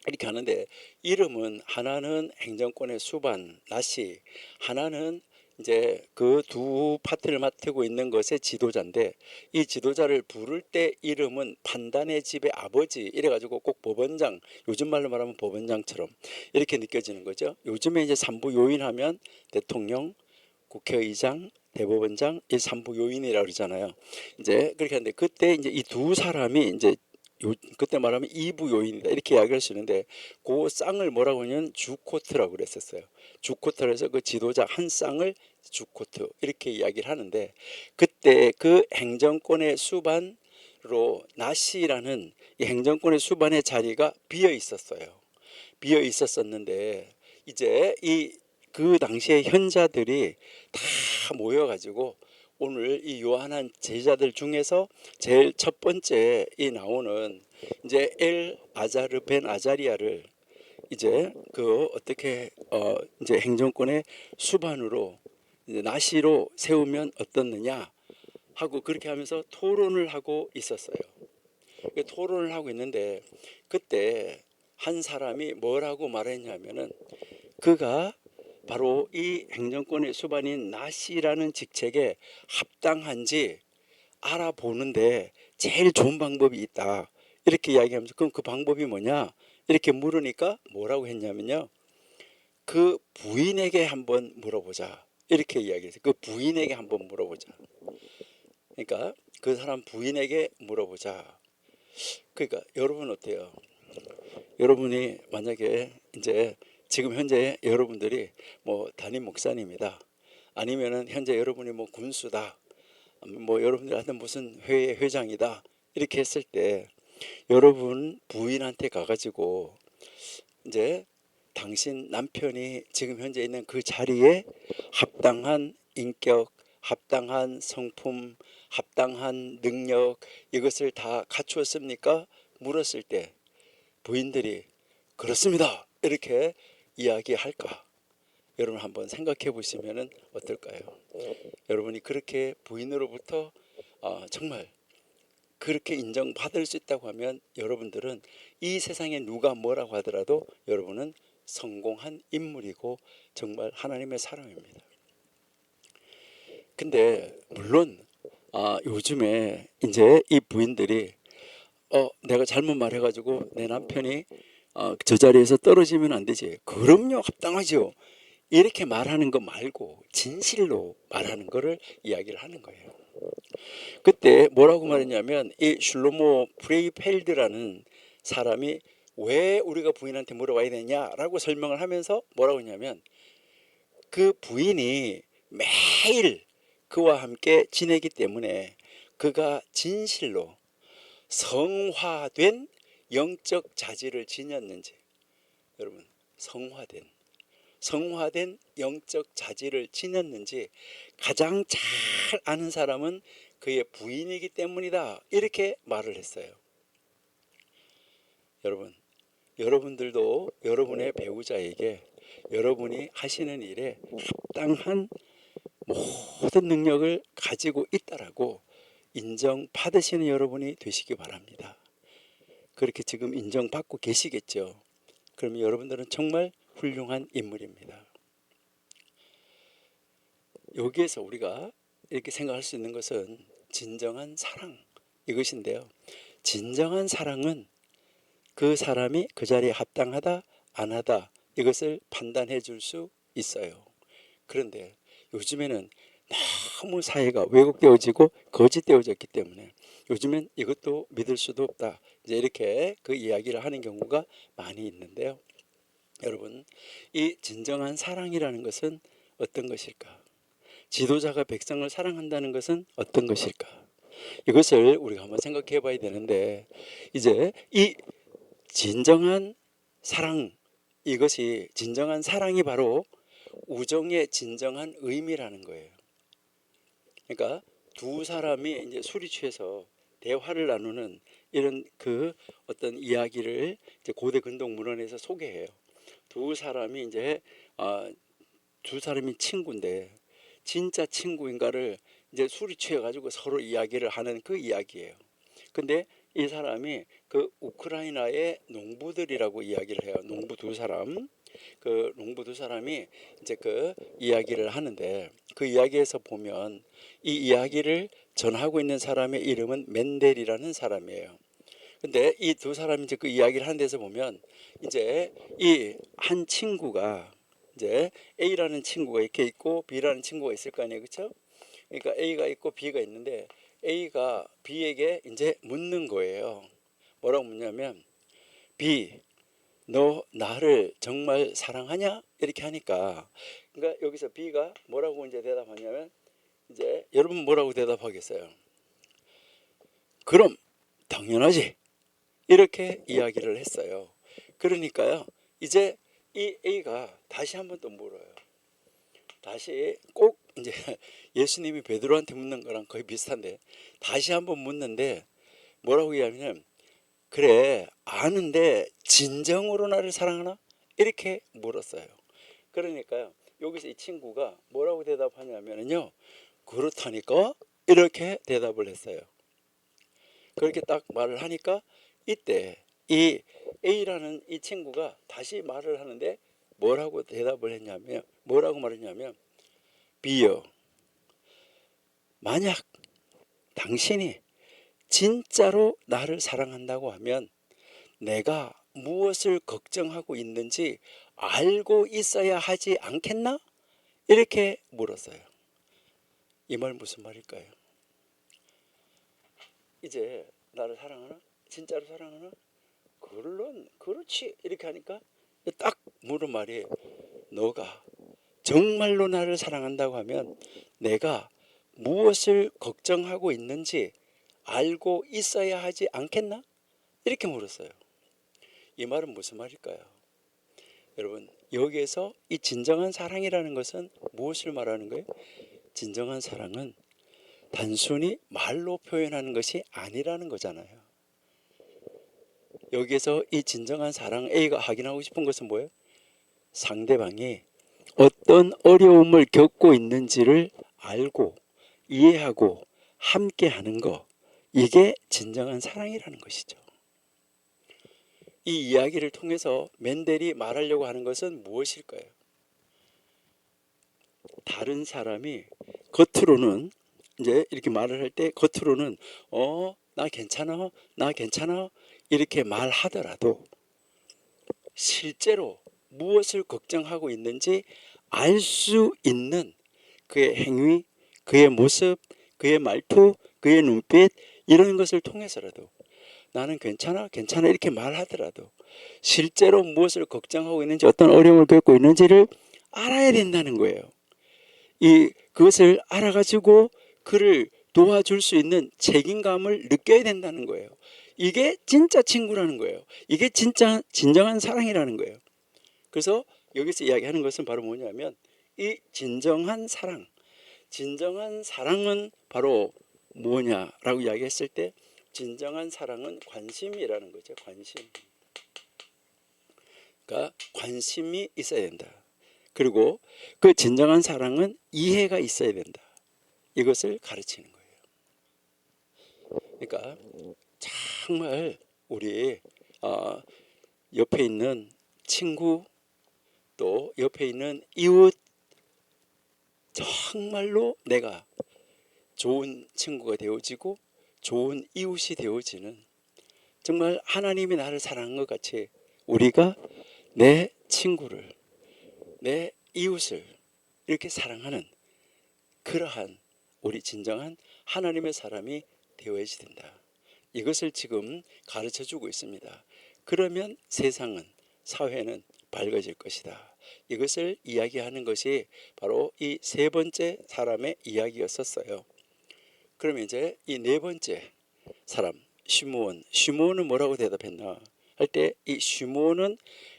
이렇게 하는데, 이름은 하나는 행정권의 수반 나시, 하나는 이제 그 두 파트를 맡고 있는 것의 지도자인데, 이 지도자를 부를 때 이름은 판단의 집의 아버지 이래가지고 꼭 법원장, 요즘 말로 말하면 법원장처럼 이렇게 느껴지는 거죠. 요즘에 이제 삼부 요인하면 대통령, 국회의장, 대법원장, 이 삼부 요인이라고 그러잖아요. 이제 그렇게 하는데, 그때 이제 이 두 사람이 이제 그때 말하면 이부 요인이다 이렇게 이야기할 수 있는데, 그 쌍을 뭐라고 하냐면 주코트라고 그랬었어요. 주코트라서 그 지도자 한 쌍을 주코트 이렇게 이야기를 하는데, 그때 그 행정권의 수반으로 나시라는 이 행정권의 수반의 자리가 비어 있었어요. 비어 있었었는데, 이제 그 당시에 현자들이 다 모여가지고 오늘 이 요한한 제자들 중에서 제일 첫 번째 이 나오는 이제 엘 아자르 벤 아자리아를 이제 그 어떻게 이제 행정권의 수반으로 이제 나시로 세우면 어떻느냐 하고 그렇게 하면서 토론을 하고 있었어요. 토론을 하고 있는데, 그때 한 사람이 뭐라고 말했냐면은, 그가 바로 이 행정권의 수반인 나시라는 직책에 합당한지 알아보는데 제일 좋은 방법이 있다 이렇게 이야기하면서, 그럼 그 방법이 뭐냐 이렇게 물으니까 뭐라고 했냐면요, 그 부인에게 한번 물어보자 이렇게 이야기했어요. 그 부인에게 한번 물어보자. 그러니까 그 사람 부인에게 물어보자. 그러니까 여러분 어때요? 여러분이 만약에 이제 지금 현재 여러분들이 뭐 담임 목사님이다, 아니면은 현재 여러분이 뭐 군수다, 뭐 여러분들한테 무슨 회의 회장이다 이렇게 했을 때, 여러분 부인한테 가가지고 이제 당신 남편이 지금 현재 있는 그 자리에 합당한 인격, 합당한 성품, 합당한 능력, 이것을 다 갖추었습니까? 물었을 때 부인들이 그렇습니다 이렇게 이야기할까? 여러분 한번 생각해 보시면 어떨까요? 여러분이 그렇게 부인으로부터 정말 그렇게 인정받을 수 있다고 하면, 여러분들은 이 세상에 누가 뭐라고 하더라도 여러분은 성공한 인물이고 정말 하나님의 사람입니다. 근데 물론 요즘에 이제 이 부인들이 내가 잘못 말해가지고 내 남편이 저 자리에서 떨어지면 안 되지. 그럼요, 합당하죠. 이렇게 말하는 거 말고 진실로 말하는 거를 이야기를 하는 거예요. 그때 뭐라고 말했냐면, 이 슐로모 프레이펠드라는 사람이 왜 우리가 부인한테 물어봐야 되냐라고 설명을 하면서 뭐라고 했냐면, 그 부인이 매일 그와 함께 지내기 때문에 그가 진실로 성화된 영적 자질을 지녔는지, 여러분 성화된 성화된 영적 자질을 지녔는지 가장 잘 아는 사람은 그의 부인이기 때문이다. 이렇게 말을 했어요. 여러분들도 여러분의 배우자에게 여러분이 하시는 일에 합당한 모든 능력을 가지고 있다라고 인정받으시는 여러분이 되시기 바랍니다. 그렇게 지금 인정받고 계시겠죠. 그러면 여러분들은 정말 훌륭한 인물입니다. 여기에서 우리가 이렇게 생각할 수 있는 것은 진정한 사랑 이것인데요. 진정한 사랑은 그 사람이 그 자리에 합당하다 안 하다 이것을 판단해 줄 수 있어요. 그런데 요즘에는 너무 사회가 왜곡되어지고 거짓되어졌기 때문에 요즘엔 이것도 믿을 수도 없다. 이제 이렇게 그 이야기를 하는 경우가 많이 있는데요. 여러분, 이 진정한 사랑이라는 것은 어떤 것일까? 지도자가 백성을 사랑한다는 것은 어떤 것일까? 이것을 우리가 한번 생각해 봐야 되는데, 이제 이 진정한 사랑, 이것이 진정한 사랑이 바로 우정의 진정한 의미라는 거예요. 그러니까 두 사람이 이제 술이 취해서 대화를 나누는 이런 그 어떤 이야기를 이제 고대 근동 문헌에서 소개해요. 두 사람이 이제 두 사람이 친구인데 진짜 친구인가를 이제 술이 취해가지고 서로 이야기를 하는 그 이야기예요. 근데 이 사람이 그 우크라이나의 농부들이라고 이야기를 해요. 농부 두 사람. 그 농부 두 사람이 이제 그 이야기를 하는데 그 이야기에서 보면 이 이야기를 전하고 있는 사람의 이름은 멘델이라는 사람이에요. 근데 이 두 사람이 이제 그 이야기를 하는 데서 보면 이제 이 한 친구가 이제 A라는 친구가 이렇게 있고 B라는 친구가 있을 거 아니에요. 그렇죠? 그러니까 A가 있고 B가 있는데 A가 B에게 이제 묻는 거예요. 뭐라고 묻냐면 B, 너 나를 정말 사랑하냐? 이렇게 하니까 그러니까 여기서 B가 뭐라고 이제 대답하냐면 이제 여러분 뭐라고 대답하겠어요? 그럼 당연하지. 이렇게 이야기를 했어요. 그러니까요. 이제 이 A가 다시 한번 또 물어요. 다시 꼭 이제 예수님이 베드로한테 묻는 거랑 거의 비슷한데 다시 한번 묻는데 뭐라고 얘기하냐면 그래 아는데 진정으로 나를 사랑하나? 이렇게 물었어요. 그러니까요. 여기서 이 친구가 뭐라고 대답하냐면요. 그렇다니까 이렇게 대답을 했어요. 그렇게 딱 말을 하니까 이때 이 A라는 이 친구가 다시 말을 하는데 뭐라고 대답을 했냐면 뭐라고 말했냐면 B요. 만약 당신이 진짜로 나를 사랑한다고 하면 내가 무엇을 걱정하고 있는지 알고 있어야 하지 않겠나? 이렇게 물었어요. 이 말 무슨 말일까요? 이제 나를 사랑하나? 진짜로 사랑하나? 물론 그렇지 이렇게 하니까 딱 물은 말이 너가 정말로 나를 사랑한다고 하면 내가 무엇을 걱정하고 있는지 알고 있어야 하지 않겠나? 이렇게 물었어요. 이 말은 무슨 말일까요? 여러분 여기에서 이 진정한 사랑이라는 것은 무엇을 말하는 거예요? 진정한 사랑은 단순히 말로 표현하는 것이 아니라는 거잖아요. 여기에서 이 진정한 사랑 A가 확인하고 싶은 것은 뭐예요? 상대방이 어떤 어려움을 겪고 있는지를 알고 이해하고 함께 하는 거, 이게 진정한 사랑이라는 것이죠. 이 이야기를 통해서 멘델이 말하려고 하는 것은 무엇일까요? 다른 사람이 겉으로는 이제 이렇게 말을 할 때 겉으로는 나 괜찮아 나 괜찮아 이렇게 말하더라도 실제로 무엇을 걱정하고 있는지 알 수 있는 그의 행위, 그의 모습, 그의 말투, 그의 눈빛 이런 것을 통해서라도 나는 괜찮아 괜찮아 이렇게 말하더라도 실제로 무엇을 걱정하고 있는지 어떤 어려움을 겪고 있는지를 알아야 된다는 거예요. 그것을 알아가지고 그를 도와줄 수 있는 책임감을 느껴야 된다는 거예요. 이게 진짜 친구라는 거예요. 이게 진짜 진정한 사랑이라는 거예요. 그래서 여기서 이야기하는 것은 바로 뭐냐면 이 진정한 사랑은 바로 뭐냐라고 이야기했을 때 진정한 사랑은 관심이라는 거죠. 그러니까 관심이 있어야 된다. 그리고 그 진정한 사랑은 이해가 있어야 된다. 이것을 가르치는 거예요. 그러니까 정말 우리 옆에 있는 친구 또 옆에 있는 이웃 정말로 내가 좋은 친구가 되어지고 좋은 이웃이 되어지는 정말 하나님이 나를 사랑한 것 같이 우리가 내 친구를 내 이웃을 이렇게 사랑하는 그러한 우리 진정한 하나님의 사람이 되어야지 된다. 이것을 지금 가르쳐주고 있습니다. 그러면 세상은 사회는 밝아질 것이다. 이것을 이야기하는 것이 바로 이 세 번째 사람의 이야기였었어요. 그러면 이제 이 네 번째 사람 시므온은 뭐라고 대답했나 할 때 이 시므온은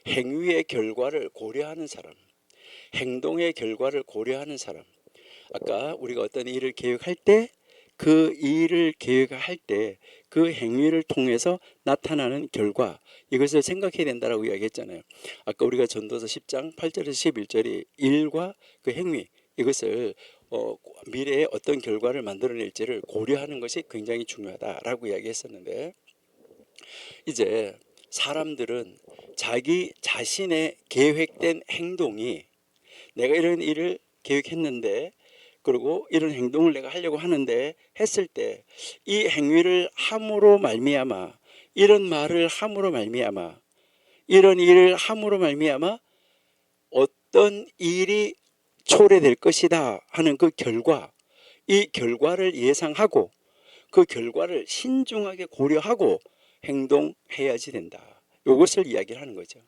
행위의 결과를 고려하는 사람, 행동의 결과를 고려하는 사람. 아까 우리가 어떤 일을 계획할 때 그 일을 계획할 때 그 행위를 통해서 나타나는 결과 이것을 생각해야 된다라고 이야기했잖아요. 아까 우리가 전도서 10장 8절에서 11절이 일과 그 행위 이것을 미래에 어떤 결과를 만들어낼지를 고려하는 것이 굉장히 중요하다라고 이야기했었는데 이제 사람들은 자기 자신의 계획된 행동이 내가 이런 일을 계획했는데 그리고 이런 행동을 내가 하려고 하는데 했을 때 이 행위를 함으로 말미암아 이런 말을 함으로 말미암아 이런 일을 함으로 말미암아 어떤 일이 초래될 것이다 하는 그 결과 이 결과를 예상하고 그 결과를 신중하게 고려하고 행동해야지 된다. 이것을 이야기를 하는 거죠.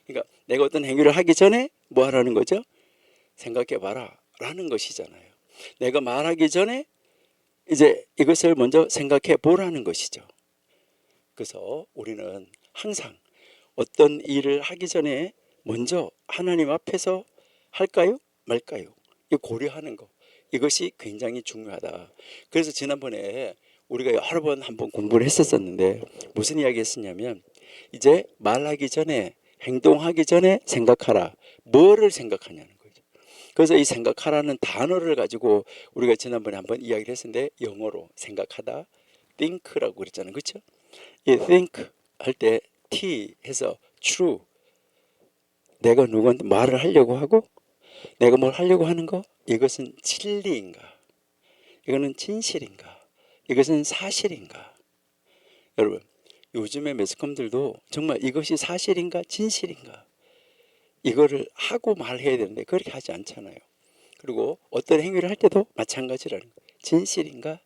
그러니까 내가 어떤 행위를 하기 전에 뭐 하라는 거죠? 생각해 봐라 라는 것이잖아요. 내가 말하기 전에 이제 이것을 먼저 생각해 보라는 것이죠. 그래서 우리는 항상 어떤 일을 하기 전에 먼저 하나님 앞에서 할까요? 말까요? 이 고려하는 거 이것이 굉장히 중요하다. 그래서 지난번에 우리가 여러 번 한번 공부를 했었는데 무슨 이야기 했었냐면 이제 말하기 전에 행동하기 전에 생각하라. 뭐를 생각하냐는 거죠. 그래서 이 생각하라는 단어를 가지고 우리가 지난번에 한번 이야기를 했었는데 영어로 생각하다 think라고 그랬잖아요. 그렇죠? 이 think 할 때 T 해서 true 내가 누구한테 말을 하려고 하고 내가 뭘 하려고 하는 거 이것은 진리인가 이거는 진실인가 이것은 사실인가. 여러분 요즘의 매스컴들도 정말 이것이 사실인가 진실인가 이거를 하고 말해야 되는데 그렇게 하지 않잖아요. 그리고 어떤 행위를 할 때도 마찬가지라는 거예요. 진실인가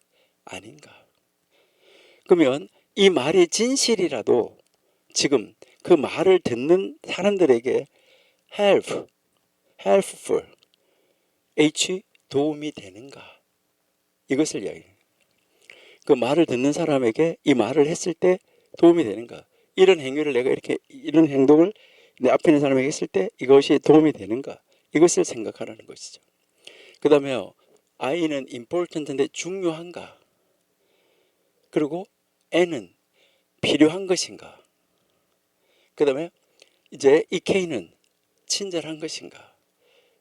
아닌가. 그러면 이 말이 진실이라도 지금 그 말을 듣는 사람들에게 helpful 도움이 되는가 이것을 이야기해요. 그 말을 듣는 사람에게 이 말을 했을 때 도움이 되는가 이런 행위를 내가 이렇게 이런 행동을 내 앞에 있는 사람에게 했을 때 이것이 도움이 되는가 이것을 생각하라는 것이죠. 그 다음에 I는 important인데 중요한가 그리고 N은 필요한 것인가 그 다음에 이제 이 K는 친절한 것인가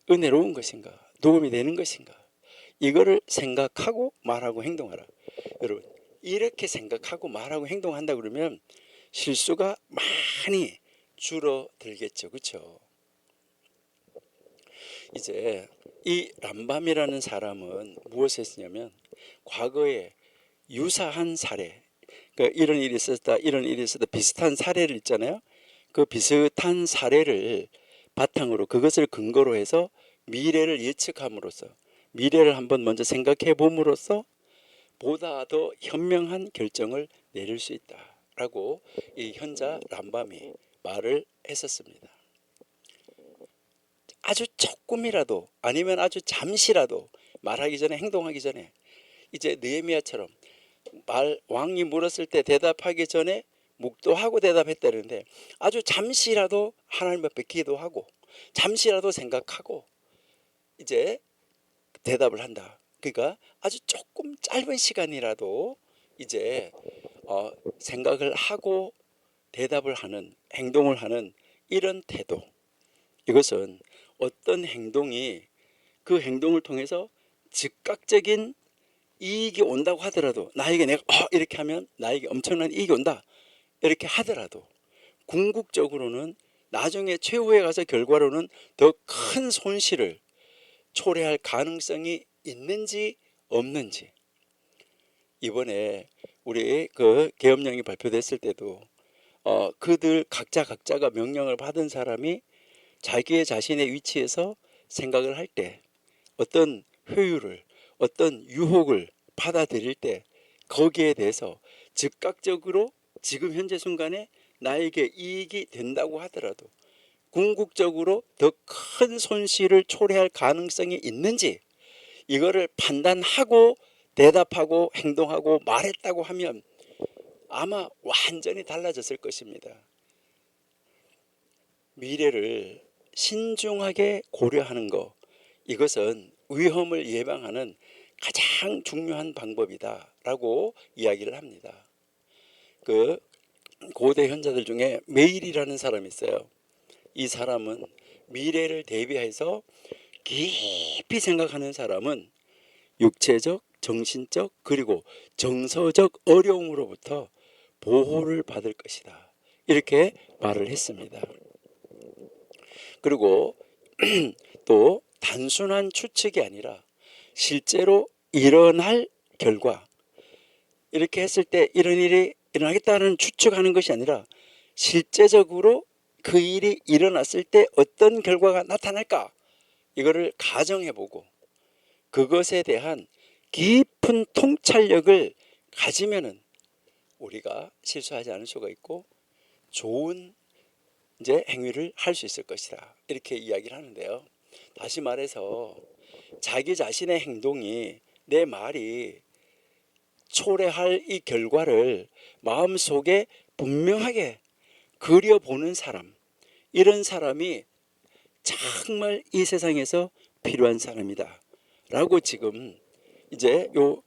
은혜로운 것인가 도움이 되는 것인가 이거를 생각하고 말하고 행동하라. 여러분 이렇게 생각하고 말하고 행동한다 그러면 실수가 많이 줄어들겠죠. 그렇죠? 이제 이 람밤이라는 사람은 무엇을 했냐면 과거에 유사한 사례 그러니까 이런 일이 있었다 이런 일이 있었다 비슷한 사례를 있잖아요. 그 비슷한 사례를 바탕으로 그것을 근거로 해서 미래를 예측함으로써 미래를 한번 먼저 생각해 봄으로써 보다 더 현명한 결정을 내릴 수 있다라고 이 현자 람밤이 말을 했었습니다. 아주 조금이라도 아니면 아주 잠시라도 말하기 전에 행동하기 전에 이제 느헤미야처럼 왕이 물었을 때 대답하기 전에 묵도하고 대답했다는데 아주 잠시라도 하나님 앞에 기도하고 잠시라도 생각하고 이제 대답을 한다. 그러니까 아주 조금 짧은 시간이라도 이제 생각을 하고 대답을 하는, 행동을 하는 이런 태도. 이것은 어떤 행동이 그 행동을 통해서 즉각적인 이익이 온다고 하더라도, 나에게 내가 이렇게 하면 나에게 엄청난 이익이 온다 이렇게 하더라도 궁극적으로는 나중에 최후에 가서 결과로는 더 큰 손실을 초래할 가능성이 있는지 없는지. 이번에 우리 그 계엄령이 발표됐을 때도 그들 각자가 명령을 받은 사람이 자기의 자신의 위치에서 생각을 할 때 어떤 효율을, 어떤 유혹을 받아들일 때 거기에 대해서 즉각적으로 지금 현재 순간에 나에게 이익이 된다고 하더라도 궁극적으로 더 큰 손실을 초래할 가능성이 있는지, 이거를 판단하고 대답하고 행동하고 말했다고 하면 아마 완전히 달라졌을 것입니다. 미래를 신중하게 고려하는 것, 이것은 위험을 예방하는 가장 중요한 방법이다라고 이야기를 합니다. 그 고대 현자들 중에 메일이라는 사람이 있어요. 이 사람은 미래를 대비해서 깊이 생각하는 사람은 육체적, 정신적, 그리고 정서적 어려움으로부터 보호를 받을 것이다, 이렇게 말을 했습니다. 그리고 또 단순한 추측이 아니라 실제로 일어날 결과, 이렇게 했을 때 이런 일이 일어나겠다는 추측하는 것이 아니라 실제적으로 그 일이 일어났을 때 어떤 결과가 나타날까, 이거를 가정해보고 그것에 대한 깊은 통찰력을 가지면은 우리가 실수하지 않을 수가 있고 좋은 이제 행위를 할 수 있을 것이다, 이렇게 이야기를 하는데요. 다시 말해서 자기 자신의 행동이, 내 말이 초래할 이 결과를 마음속에 분명하게 그려보는 사람, 이런 사람이 정말 이 세상에서 필요한 사람이다 라고 지금 이제 요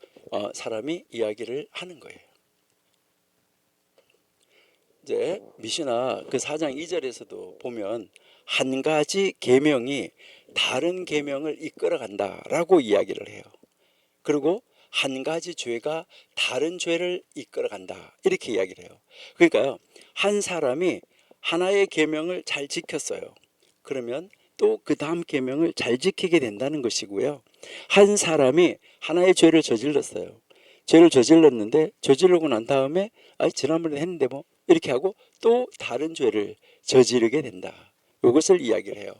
사람이 이야기를 하는 거예요. 이제 미시나 그 4장 2절에서도 보면 한 가지 계명이 다른 계명을 이끌어간다라고 이야기를 해요. 그리고 한 가지 죄가 다른 죄를 이끌어간다, 이렇게 이야기를 해요. 그러니까요, 한 사람이 하나의 계명을 잘 지켰어요. 그러면 또 그 다음 계명을 잘 지키게 된다는 것이고요. 한 사람이 하나의 죄를 저질렀어요. 죄를 저질렀는데 저지르고 난 다음에 지난번에 했는데 뭐 이렇게 하고 또 다른 죄를 저지르게 된다, 이것을 이야기를 해요.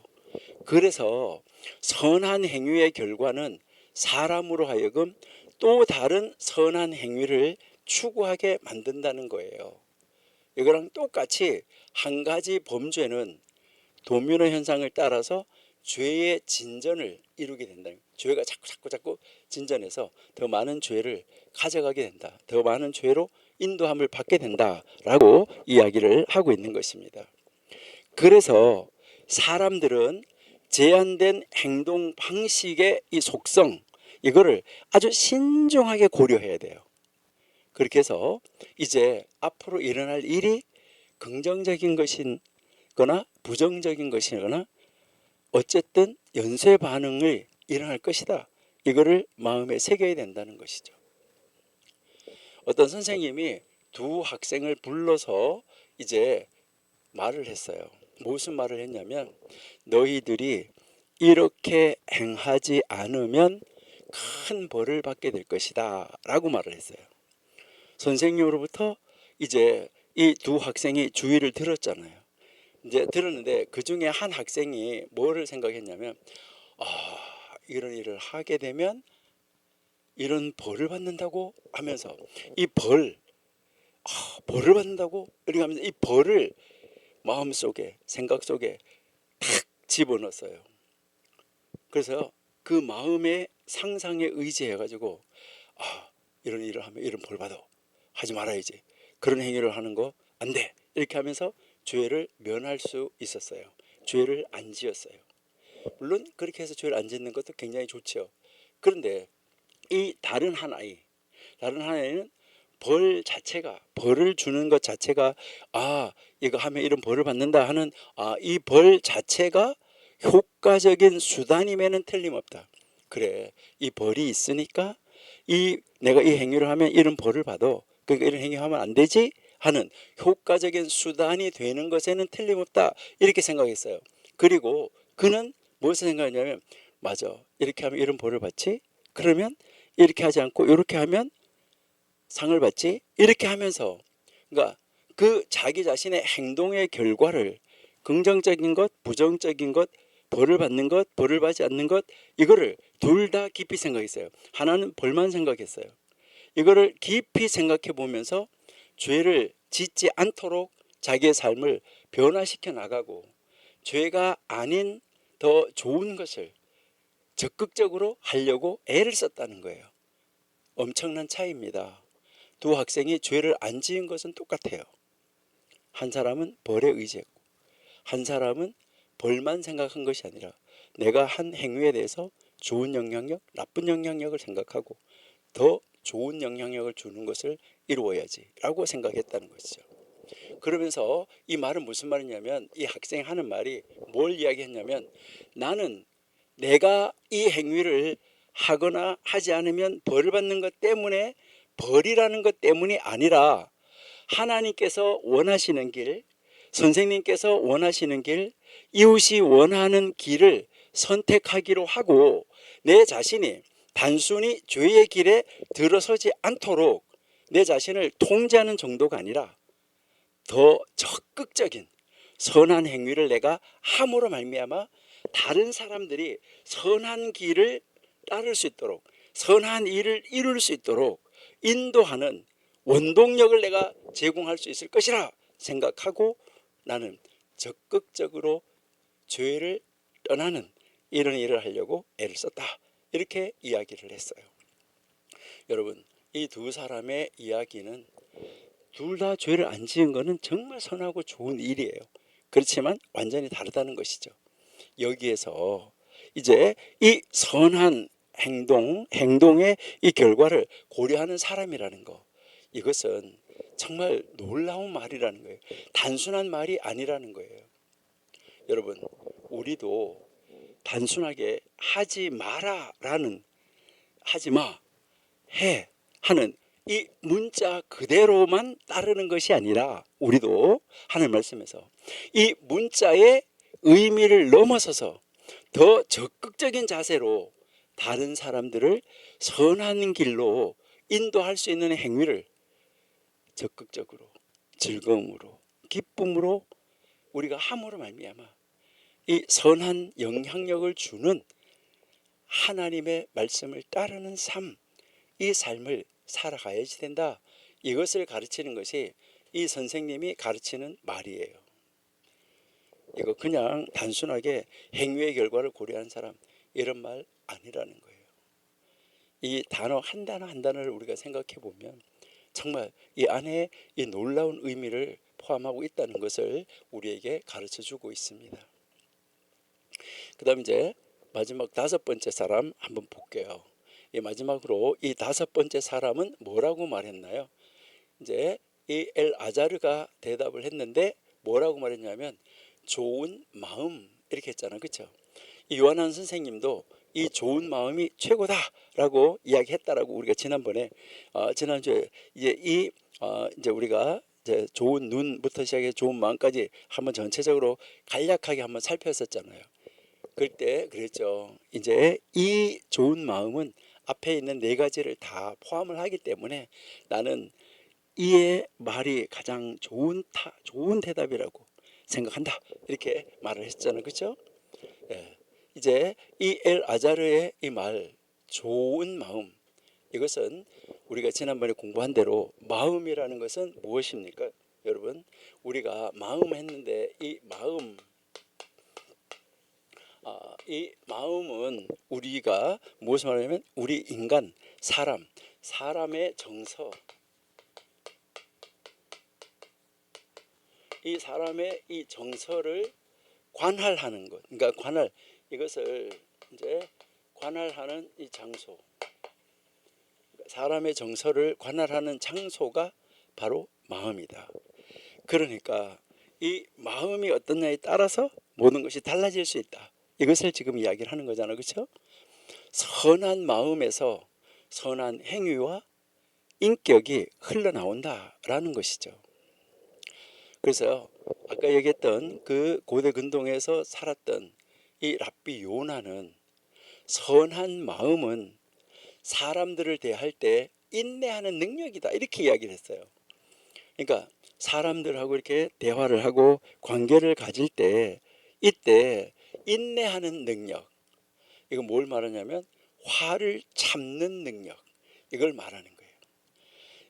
그래서 선한 행위의 결과는 사람으로 하여금 또 다른 선한 행위를 추구하게 만든다는 거예요. 이거랑 똑같이 한 가지 범죄는 도미노 현상을 따라서 죄의 진전을 이루게 된다. 죄가 자꾸 진전해서 더 많은 죄를 가져가게 된다, 더 많은 죄로 인도함을 받게 된다라고 이야기를 하고 있는 것입니다. 그래서 사람들은 제한된 행동 방식의 이 속성, 이거를 아주 신중하게 고려해야 돼요. 그렇게 해서 이제 앞으로 일어날 일이 긍정적인 것이거나 부정적인 것이거나 어쨌든 연쇄 반응을 일어날 것이다, 이거를 마음에 새겨야 된다는 것이죠. 어떤 선생님이 두 학생을 불러서 이제 말을 했어요. 무슨 말을 했냐면, 너희들이 이렇게 행하지 않으면 큰 벌을 받게 될 것이다 라고 말을 했어요. 선생님으로부터 이제 이 두 학생이 주의를 들었잖아요. 이제 들었는데 그 중에 한 학생이 뭐를 생각했냐면, 이런 일을 하게 되면 이런 벌을 받는다고 하면서 이 벌을 받는다고 이렇게 하면서 이 벌을 마음속에, 생각 속에 탁 집어넣었어요. 그래서 그 마음의 상상에 의지해 가지고 이런 일을 하면 이런 벌 받아, 하지 말아야지, 그런 행위를 하는 거 안 돼, 이렇게 하면서 죄를 면할 수 있었어요. 죄를 안 지었어요. 물론 그렇게 해서 죄를 안 짓는 것도 굉장히 좋죠. 그런데 이 다른 하나에는 벌 자체가, 벌을 주는 것 자체가, 이거 하면 이런 벌을 받는다 하는, 이 벌 자체가 효과적인 수단임에는 틀림없다. 그래, 이 벌이 있으니까 내가 이 행위를 하면 이런 벌을 받아, 그러니까 이런 행위하면 안 되지 하는 효과적인 수단이 되는 것에는 틀림없다, 이렇게 생각했어요. 그리고 그는 무엇을 생각하냐면, 맞아, 이렇게 하면 이런 벌을 받지, 그러면 이렇게 하지 않고 이렇게 하면 상을 받지, 이렇게 하면서, 그러니까 그 자기 자신의 행동의 결과를, 긍정적인 것, 부정적인 것, 벌을 받는 것, 벌을 받지 않는 것, 이거를 둘 다 깊이 생각했어요. 하나는 벌만 생각했어요. 이거를 깊이 생각해 보면서 죄를 짓지 않도록 자기의 삶을 변화시켜 나가고, 죄가 아닌 더 좋은 것을 적극적으로 하려고 애를 썼다는 거예요. 엄청난 차이입니다. 두 학생이 죄를 안 지은 것은 똑같아요. 한 사람은 벌에 의지했고, 한 사람은 벌만 생각한 것이 아니라 내가 한 행위에 대해서 좋은 영향력, 나쁜 영향력을 생각하고 더 좋은 영향력을 주는 것을 이루어야지 라고 생각했다는 것이죠. 그러면서 이 말은 무슨 말이냐면, 이 학생이 하는 말이 뭘 이야기했냐면, 나는 내가 이 행위를 하거나 하지 않으면 벌을 받는 것 때문에, 벌이라는 것 때문이 아니라 하나님께서 원하시는 길, 선생님께서 원하시는 길, 이웃이 원하는 길을 선택하기로 하고, 내 자신이 단순히 죄의 길에 들어서지 않도록 내 자신을 통제하는 정도가 아니라 더 적극적인 선한 행위를 내가 함으로 말미암아 다른 사람들이 선한 길을 따를 수 있도록, 선한 일을 이룰 수 있도록 인도하는 원동력을 내가 제공할 수 있을 것이라 생각하고, 나는 적극적으로 죄를 떠나는 이런 일을 하려고 애를 썼다, 이렇게 이야기를 했어요. 여러분, 이 두 사람의 이야기는 둘 다 죄를 안 지은 것은 정말 선하고 좋은 일이에요. 그렇지만 완전히 다르다는 것이죠. 여기에서 이제 이 선한 행동의 이 결과를 고려하는 사람이라는 거, 이것은 정말 놀라운 말이라는 거예요. 단순한 말이 아니라는 거예요. 여러분, 우리도 단순하게 하지 마라라는, 하지 마, 해 하는 이 문자 그대로만 따르는 것이 아니라, 우리도 하나님 말씀에서 이 문자의 의미를 넘어서서 더 적극적인 자세로 다른 사람들을 선한 길로 인도할 수 있는 행위를 적극적으로, 즐거움으로, 기쁨으로 우리가 함으로 말미암아 이 선한 영향력을 주는 하나님의 말씀을 따르는 삶, 이 삶을 살아가야지 된다, 이것을 가르치는 것이 이 선생님이 가르치는 말이에요. 이거 그냥 단순하게 행위의 결과를 고려한 사람, 이런 말 아니라는 거예요. 이 단어 한 단어 한 단어를 우리가 생각해 보면 정말 이 안에 이 놀라운 의미를 포함하고 있다는 것을 우리에게 가르쳐 주고 있습니다. 그 다음 이제 마지막 다섯 번째 사람 한번 볼게요. 이 마지막으로 이 다섯 번째 사람은 뭐라고 말했나요? 이제 이 엘아자르가 대답을 했는데 뭐라고 말했냐면 좋은 마음, 이렇게 했잖아요. 그렇죠? 이 요한한 선생님도 이 좋은 마음이 최고다라고 이야기했다라고 우리가 지난번에 지난주에 이제 이제 우리가 이제 좋은 눈부터 시작해 좋은 마음까지 한번 전체적으로 간략하게 한번 살폈었잖아요. 그때 그랬죠. 이제 이 좋은 마음은 앞에 있는 네 가지를 다 포함을 하기 때문에 나는 이의 말이 가장 좋은 대답이라고 생각한다, 이렇게 말을 했잖아요. 그렇죠? 예. 이제 이 엘아자르의 이 말, 좋은 마음, 이것은 우리가 지난번에 공부한 대로 마음이라는 것은 무엇입니까? 여러분, 우리가 마음 했는데 이 마음은 우리가 무엇을 말하냐면 우리 인간, 사람의 정서, 이 사람의 이 정서를 관할하는 것. 그러니까 관할, 이것을 이제 관할하는 이 장소, 사람의 정서를 관할하는 장소가 바로 마음이다. 그러니까 이 마음이 어떠냐에 따라서 모든 것이 달라질 수 있다. 이것을 지금 이야기를 하는 거잖아요. 그렇죠? 선한 마음에서 선한 행위와 인격이 흘러나온다라는 것이죠. 그래서 아까 얘기했던 그 고대 근동에서 살았던 이 랍비 요나는 선한 마음은 사람들을 대할 때 인내하는 능력이다, 이렇게 이야기를 했어요. 그러니까 사람들하고 이렇게 대화를 하고 관계를 가질 때 이때 인내하는 능력, 이거 뭘 말하냐면 화를 참는 능력, 이걸 말하는 거예요.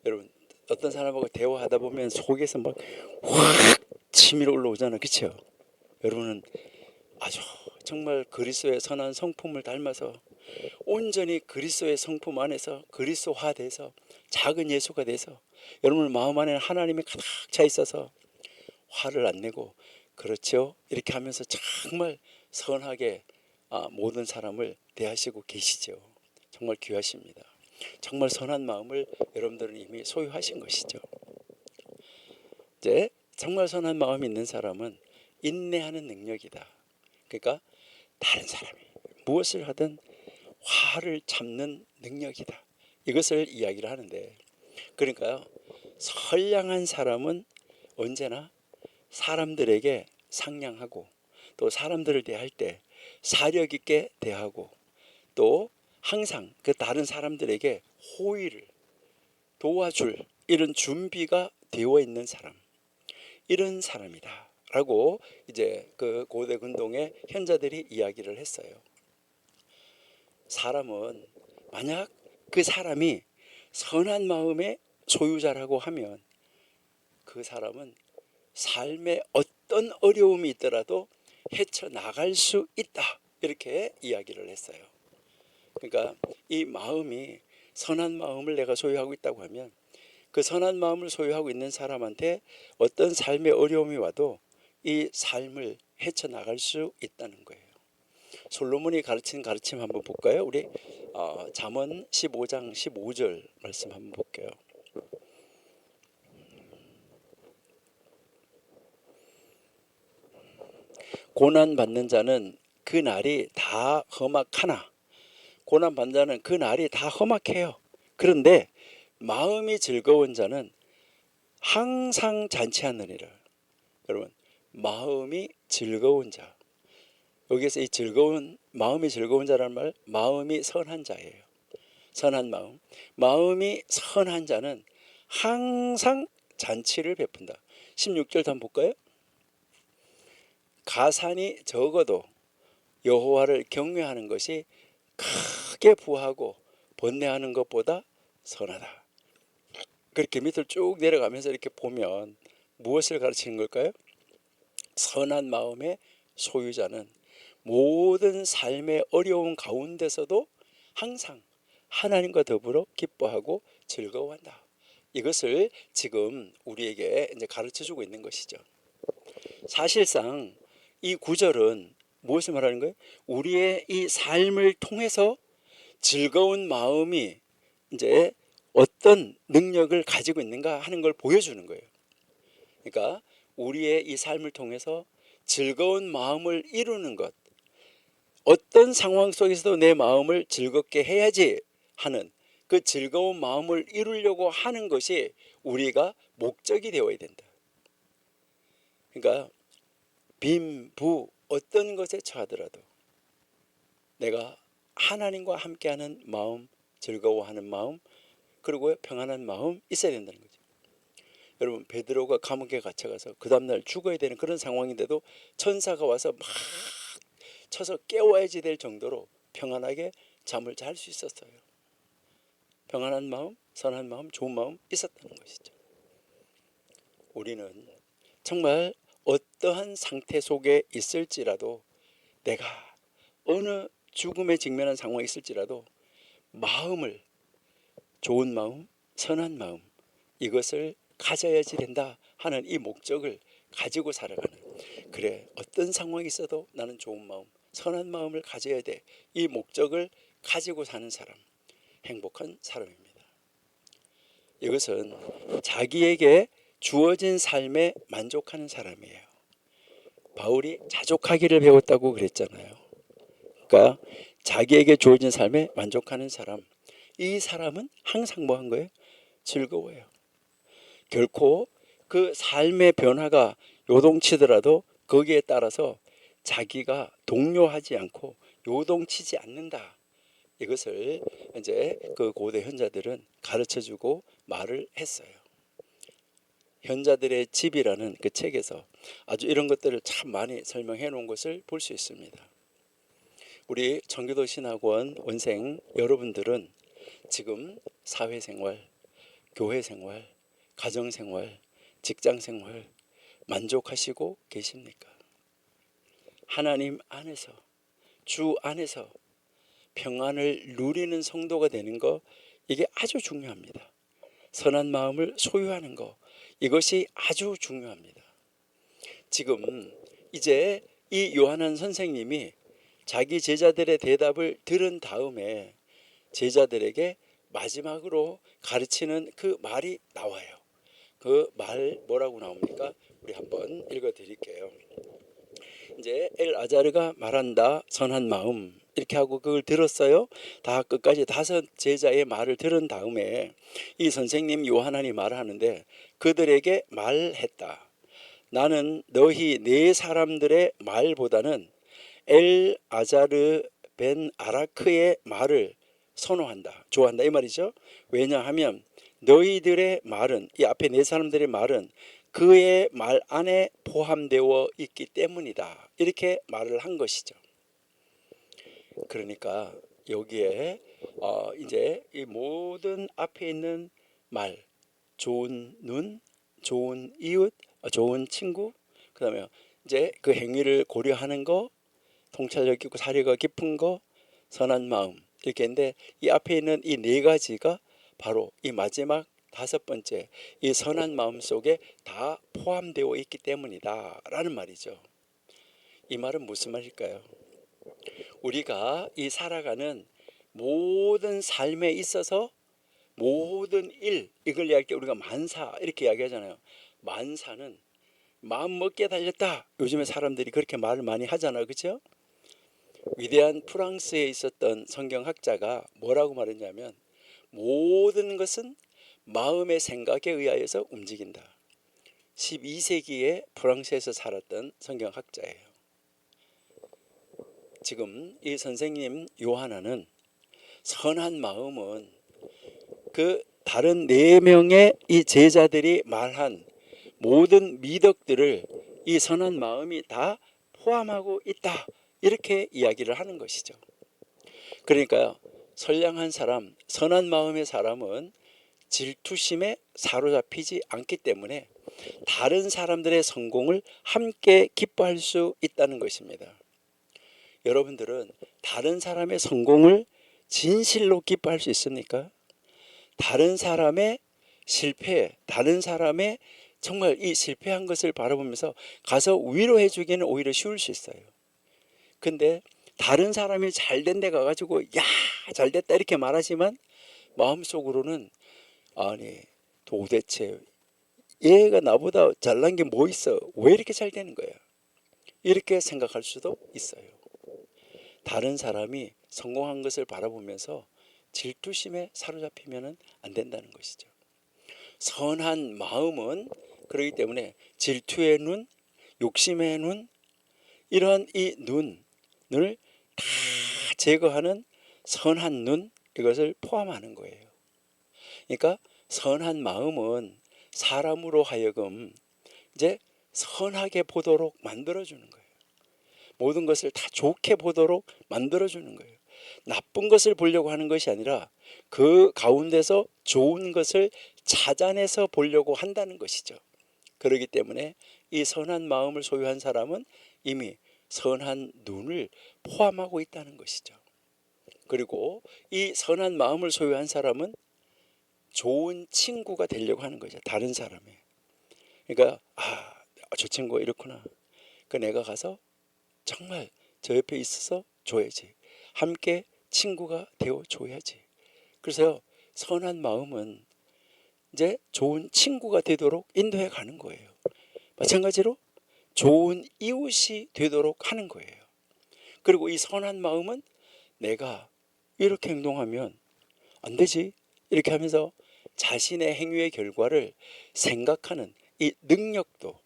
여러분, 어떤 사람하고 대화하다 보면 속에서 막 확 치밀어 올라오잖아요. 그렇죠? 여러분은 아주 정말 그리스도의 선한 성품을 닮아서 온전히 그리스도의 성품 안에서 그리스도화돼서 작은 예수가 돼서 여러분 마음 안에는 하나님이 가득 차 있어서 화를 안 내고, 그렇죠? 이렇게 하면서 정말 선하게 모든 사람을 대하시고 계시죠. 정말 귀하십니다. 정말 선한 마음을 여러분들은 이미 소유하신 것이죠. 이제 정말 선한 마음이 있는 사람은 인내하는 능력이다. 그러니까 다른 사람이 무엇을 하든 화를 참는 능력이다. 이것을 이야기를 하는데, 그러니까요, 선량한 사람은 언제나 사람들에게 상냥하고 또 사람들을 대할 때 사력 있게 대하고 또 항상 그 다른 사람들에게 호의를 도와줄 이런 준비가 되어 있는 사람, 이런 사람이다 라고 이제 그 고대 근동의 현자들이 이야기를 했어요. 사람은 만약 그 사람이 선한 마음의 소유자라고 하면 그 사람은 삶에 어떤 어려움이 있더라도 헤쳐나갈 수 있다, 이렇게 이야기를 했어요. 그러니까 이 마음이 선한 마음을 내가 소유하고 있다고 하면 그 선한 마음을 소유하고 있는 사람한테 어떤 삶의 어려움이 와도 이 삶을 헤쳐나갈 수 있다는 거예요. 솔로몬이 가르친 가르침 한번 볼까요? 우리 잠언 15장 15절 말씀 한번 볼게요. 고난 받는 자는 그 날이 다 험악하나, 고난 받는 자는 그 날이 다 험악해요. 그런데 마음이 즐거운 자는 항상 잔치하느니라. 여러분, 마음이 즐거운 자, 여기서 이 즐거운, 마음이 즐거운 자라는 말, 마음이 선한 자예요. 선한 마음, 마음이 선한 자는 항상 잔치를 베푼다. 16절 한번 볼까요? 가산이 적어도 여호와를 경외하는 것이 크게 부하고 번뇌하는 것보다 선하다. 그렇게 밑을 쭉 내려가면서 이렇게 보면 무엇을 가르치는 걸까요? 선한 마음의 소유자는 모든 삶의 어려운 가운데서도 항상 하나님과 더불어 기뻐하고 즐거워한다. 이것을 지금 우리에게 이제 가르쳐 주고 있는 것이죠. 사실상 이 구절은 무엇을 말하는 거예요? 우리의 이 삶을 통해서 즐거운 마음이 이제 어떤 능력을 가지고 있는가 하는 걸 보여주는 거예요. 그러니까 우리의 이 삶을 통해서 즐거운 마음을 이루는 것, 어떤 상황 속에서도 내 마음을 즐겁게 해야지 하는 그 즐거운 마음을 이루려고 하는 것이 우리가 목적이 되어야 된다. 그러니까 빈, 부 어떤 것에 처하더라도 내가 하나님과 함께하는 마음, 즐거워하는 마음, 그리고 평안한 마음 있어야 된다는 거죠. 여러분, 베드로가 감옥에 갇혀가서 그 다음날 죽어야 되는 그런 상황인데도 천사가 와서 막 쳐서 깨워야지 될 정도로 평안하게 잠을 잘 수 있었어요. 평안한 마음, 선한 마음, 좋은 마음 있었다는 것이죠. 우리는 정말 어떠한 상태 속에 있을지라도, 내가 어느 죽음에 직면한 상황이 있을지라도 마음을, 좋은 마음, 선한 마음, 이것을 가져야지 된다 하는 이 목적을 가지고 살아가는, 그래, 어떤 상황이 있어도 나는 좋은 마음, 선한 마음을 가져야 돼. 이 목적을 가지고 사는 사람, 행복한 사람입니다. 이것은 자기에게 주어진 삶에 만족하는 사람이에요. 바울이 자족하기를 배웠다고 그랬잖아요. 그러니까 자기에게 주어진 삶에 만족하는 사람, 이 사람은 항상 뭐 한 거예요? 즐거워요. 결코 그 삶의 변화가 요동치더라도 거기에 따라서 자기가 동요하지 않고 요동치지 않는다. 이것을 이제 그 고대 현자들은 가르쳐주고 말을 했어요. 현자들의 집이라는 그 책에서 아주 이런 것들을 참 많이 설명해 놓은 것을 볼 수 있습니다. 우리 청교도 신학원 원생 여러분들은 지금 사회생활, 교회생활, 가정생활, 직장생활 만족하시고 계십니까? 하나님 안에서, 주 안에서 평안을 누리는 성도가 되는 거, 이게 아주 중요합니다. 선한 마음을 소유하는 거, 이것이 아주 중요합니다. 지금 이제 이 요한한 선생님이 자기 제자들의 대답을 들은 다음에 제자들에게 마지막으로 가르치는 그 말이 나와요. 그 말 뭐라고 나옵니까? 우리 한번 읽어 드릴게요. 이제 엘아자르가 말한다, 선한 마음, 이렇게 하고 그걸 들었어요. 다 끝까지 5 제자의 말을 들은 다음에 이 선생님 요한안이 말하는데, 그들에게 말했다. 나는 너희 네 사람들의 말보다는 엘아자르 벤 아라크의 말을 선호한다, 좋아한다, 이 말이죠. 왜냐하면 너희들의 말은, 이 앞에 네 사람들의 말은 그의 말 안에 포함되어 있기 때문이다, 이렇게 말을 한 것이죠. 그러니까 여기에 이제 이 모든 앞에 있는 말, 좋은 눈, 좋은 이웃, 좋은 친구, 그 다음에 이제 그 행위를 고려하는 거, 통찰력 있고 사려가 깊은 거, 선한 마음, 이렇게 했는데 이 앞에 있는 이 4가지가 바로 이 마지막 5번째 이 선한 마음 속에 다 포함되어 있기 때문이다 라는 말이죠. 이 말은 무슨 말일까요? 우리가 이 살아가는 모든 삶에 있어서 모든 일, 이걸 이야기할 때 우리가 만사 이렇게 이야기하잖아요. 만사는 마음 먹기에 달렸다. 요즘에 사람들이 그렇게 말을 많이 하잖아요, 그렇죠? 위대한 프랑스에 있었던 성경학자가 뭐라고 말했냐면, 모든 것은 마음의 생각에 의하여서 움직인다. 12세기에 프랑스에서 살았던 성경학자예요. 지금 이 선생님 요한아는 선한 마음은 그 다른 4명의 이 제자들이 말한 모든 미덕들을 이 선한 마음이 다 포함하고 있다, 이렇게 이야기를 하는 것이죠. 그러니까요, 선량한 사람, 선한 마음의 사람은 질투심에 사로잡히지 않기 때문에 다른 사람들의 성공을 함께 기뻐할 수 있다는 것입니다. 여러분들은 다른 사람의 성공을 진실로 기뻐할 수 있습니까? 다른 사람의 실패, 다른 사람의 정말 이 실패한 것을 바라보면서 가서 위로해 주기는 오히려 쉬울 수 있어요. 근데 다른 사람이 잘된 데 가가지고 야 잘됐다 이렇게 말하지만 마음속으로는, 아니 도대체 얘가 나보다 잘난 게 뭐 있어, 왜 이렇게 잘 되는 거야, 이렇게 생각할 수도 있어요. 다른 사람이 성공한 것을 바라보면서 질투심에 사로잡히면 안 된다는 것이죠. 선한 마음은 그렇기 때문에 질투의 눈, 욕심의 눈, 이러한 이 눈을 다 제거하는 선한 눈, 이것을 포함하는 거예요. 그러니까 선한 마음은 사람으로 하여금 이제 선하게 보도록 만들어주는 거예요. 모든 것을 다 좋게 보도록 만들어주는 거예요. 나쁜 것을 보려고 하는 것이 아니라 그 가운데서 좋은 것을 찾아내서 보려고 한다는 것이죠. 그렇기 때문에 이 선한 마음을 소유한 사람은 이미 선한 눈을 포함하고 있다는 것이죠. 그리고 이 선한 마음을 소유한 사람은 좋은 친구가 되려고 하는 거죠, 다른 사람의. 그러니까 저 친구가 이렇구나, 그 내가 가서 정말 저 옆에 있어서 줘야지. 함께 친구가 되어 줘야지. 그래서 선한 마음은 이제 좋은 친구가 되도록 인도해 가는 거예요. 마찬가지로 좋은 이웃이 되도록 하는 거예요. 그리고 이 선한 마음은 내가 이렇게 행동하면 안 되지 이렇게 하면서 자신의 행위의 결과를 생각하는 이 능력도,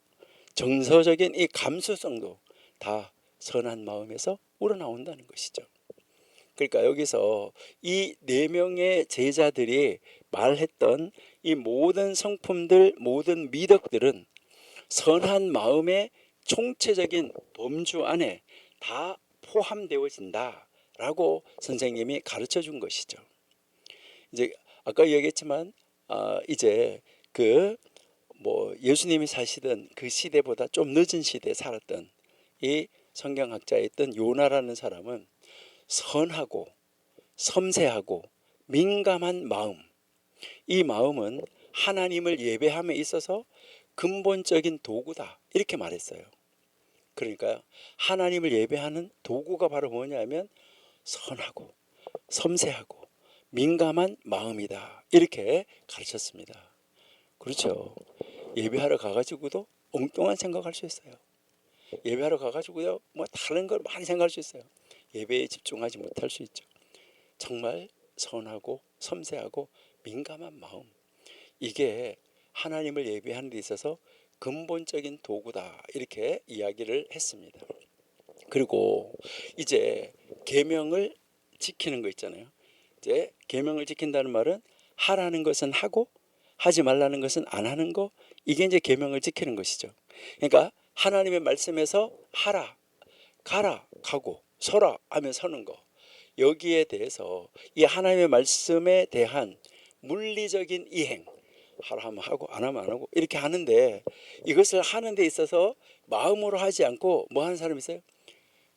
정서적인 이 감수성도 다 선한 마음에서 우러나온다는 것이죠. 그러니까 여기서 이 네 명의 제자들이 말했던 이 모든 성품들, 모든 미덕들은 선한 마음의 총체적인 범주 안에 다 포함되어진다라고 선생님이 가르쳐 준 것이죠. 이제 아까 얘기했지만 이제 그 예수님이 사시던 그 시대보다 좀 늦은 시대에 살았던 이 성경학자였던 요나라는 사람은 선하고 섬세하고 민감한 마음, 이 마음은 하나님을 예배함에 있어서 근본적인 도구다 이렇게 말했어요. 그러니까 하나님을 예배하는 도구가 바로 뭐냐면 선하고 섬세하고 민감한 마음이다 이렇게 가르쳤습니다. 그렇죠. 예배하러 가가지고도 엉뚱한 생각할 수 있어요. 예배하러 가가지고요 뭐 다른 걸 많이 생각할 수 있어요. 예배에 집중하지 못할 수 있죠. 정말 선하고 섬세하고 민감한 마음, 이게 하나님을 예배하는 데 있어서 근본적인 도구다 이렇게 이야기를 했습니다. 그리고 이제 계명을 지키는 거 있잖아요. 이제 계명을 지킨다는 말은 하라는 것은 하고 하지 말라는 것은 안 하는 거, 이게 이제 계명을 지키는 것이죠. 그러니까 하나님의 말씀에서 하라, 가라, 가고 서라 하면 서는 거, 여기에 대해서 이 하나님의 말씀에 대한 물리적인 이행, 하라 하면 하고 안 하면 안 하고 이렇게 하는데, 이것을 하는 데 있어서 마음으로 하지 않고 뭐 하는 사람이 있어요?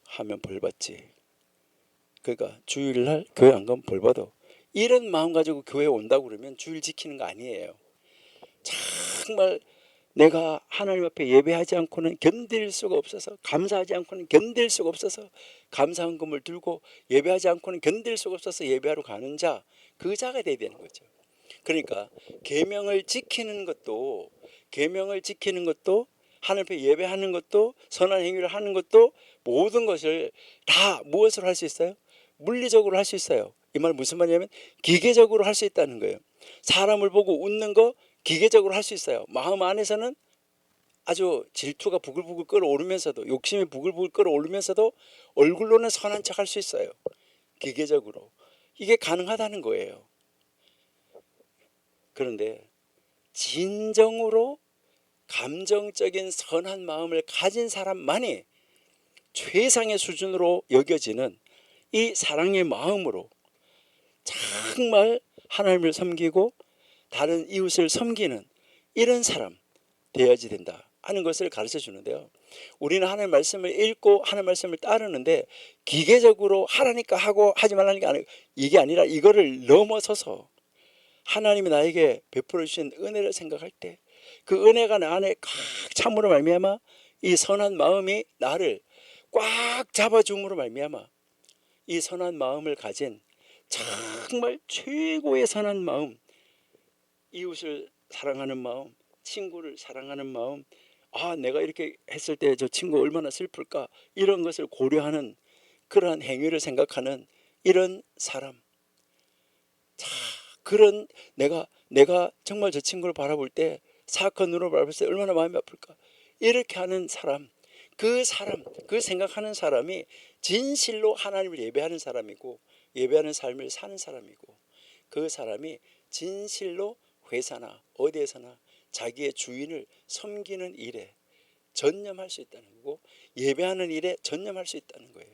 하면 벌 받지. 그러니까 주일날 교회 안 가면 벌 받아. 이런 마음 가지고 교회 온다고 그러면 주일 지키는 거 아니에요. 정말 내가 하나님 앞에 예배하지 않고는 견딜 수가 없어서, 감사하지 않고는 견딜 수가 없어서, 감사헌금을 들고 예배하지 않고는 견딜 수가 없어서 예배하러 가는 자, 그 자가 돼야 되는 거죠. 그러니까 계명을 지키는 것도 하나님 앞에 예배하는 것도 선한 행위를 하는 것도 모든 것을 다 무엇으로 할 수 있어요? 물리적으로 할 수 있어요. 이 말 무슨 말이냐면 기계적으로 할 수 있다는 거예요. 사람을 보고 웃는 거 기계적으로 할 수 있어요. 마음 안에서는 아주 질투가 부글부글 끓어오르면서도, 욕심이 부글부글 끓어오르면서도 얼굴로는 선한 척 할 수 있어요. 기계적으로. 이게 가능하다는 거예요. 그런데 진정으로 감정적인 선한 마음을 가진 사람만이 최상의 수준으로 여겨지는 이 사랑의 마음으로 정말 하나님을 섬기고 다른 이웃을 섬기는 이런 사람 되어야지 된다 하는 것을 가르쳐 주는데요. 우리는 하나님의 말씀을 읽고 하나님의 말씀을 따르는데 기계적으로 하라니까 하고 하지 말라니까 안 하고, 이게 아니라 이거를 넘어서서 하나님이 나에게 베풀어 주신 은혜를 생각할 때 그 은혜가 나 안에 꽉 참으로 말미암아 이 선한 마음이 나를 꽉 잡아줌으로 말미암아 이 선한 마음을 가진 정말 최고의 선한 마음, 이웃을 사랑하는 마음, 친구를 사랑하는 마음, 내가 이렇게 했을 때 저 친구 얼마나 슬플까, 이런 것을 고려하는 그러한 행위를 생각하는 이런 사람, 그런 내가 정말 저 친구를 바라볼 때, 사악한 눈으로 바라볼 때 얼마나 마음이 아플까, 이렇게 하는 사람, 그 생각하는 사람이 진실로 하나님을 예배하는 사람이고 예배하는 삶을 사는 사람이고, 그 사람이 진실로 회사나 어디에서나 자기의 주인을 섬기는 일에 전념할 수 있다는 거고 예배하는 일에 전념할 수 있다는 거예요.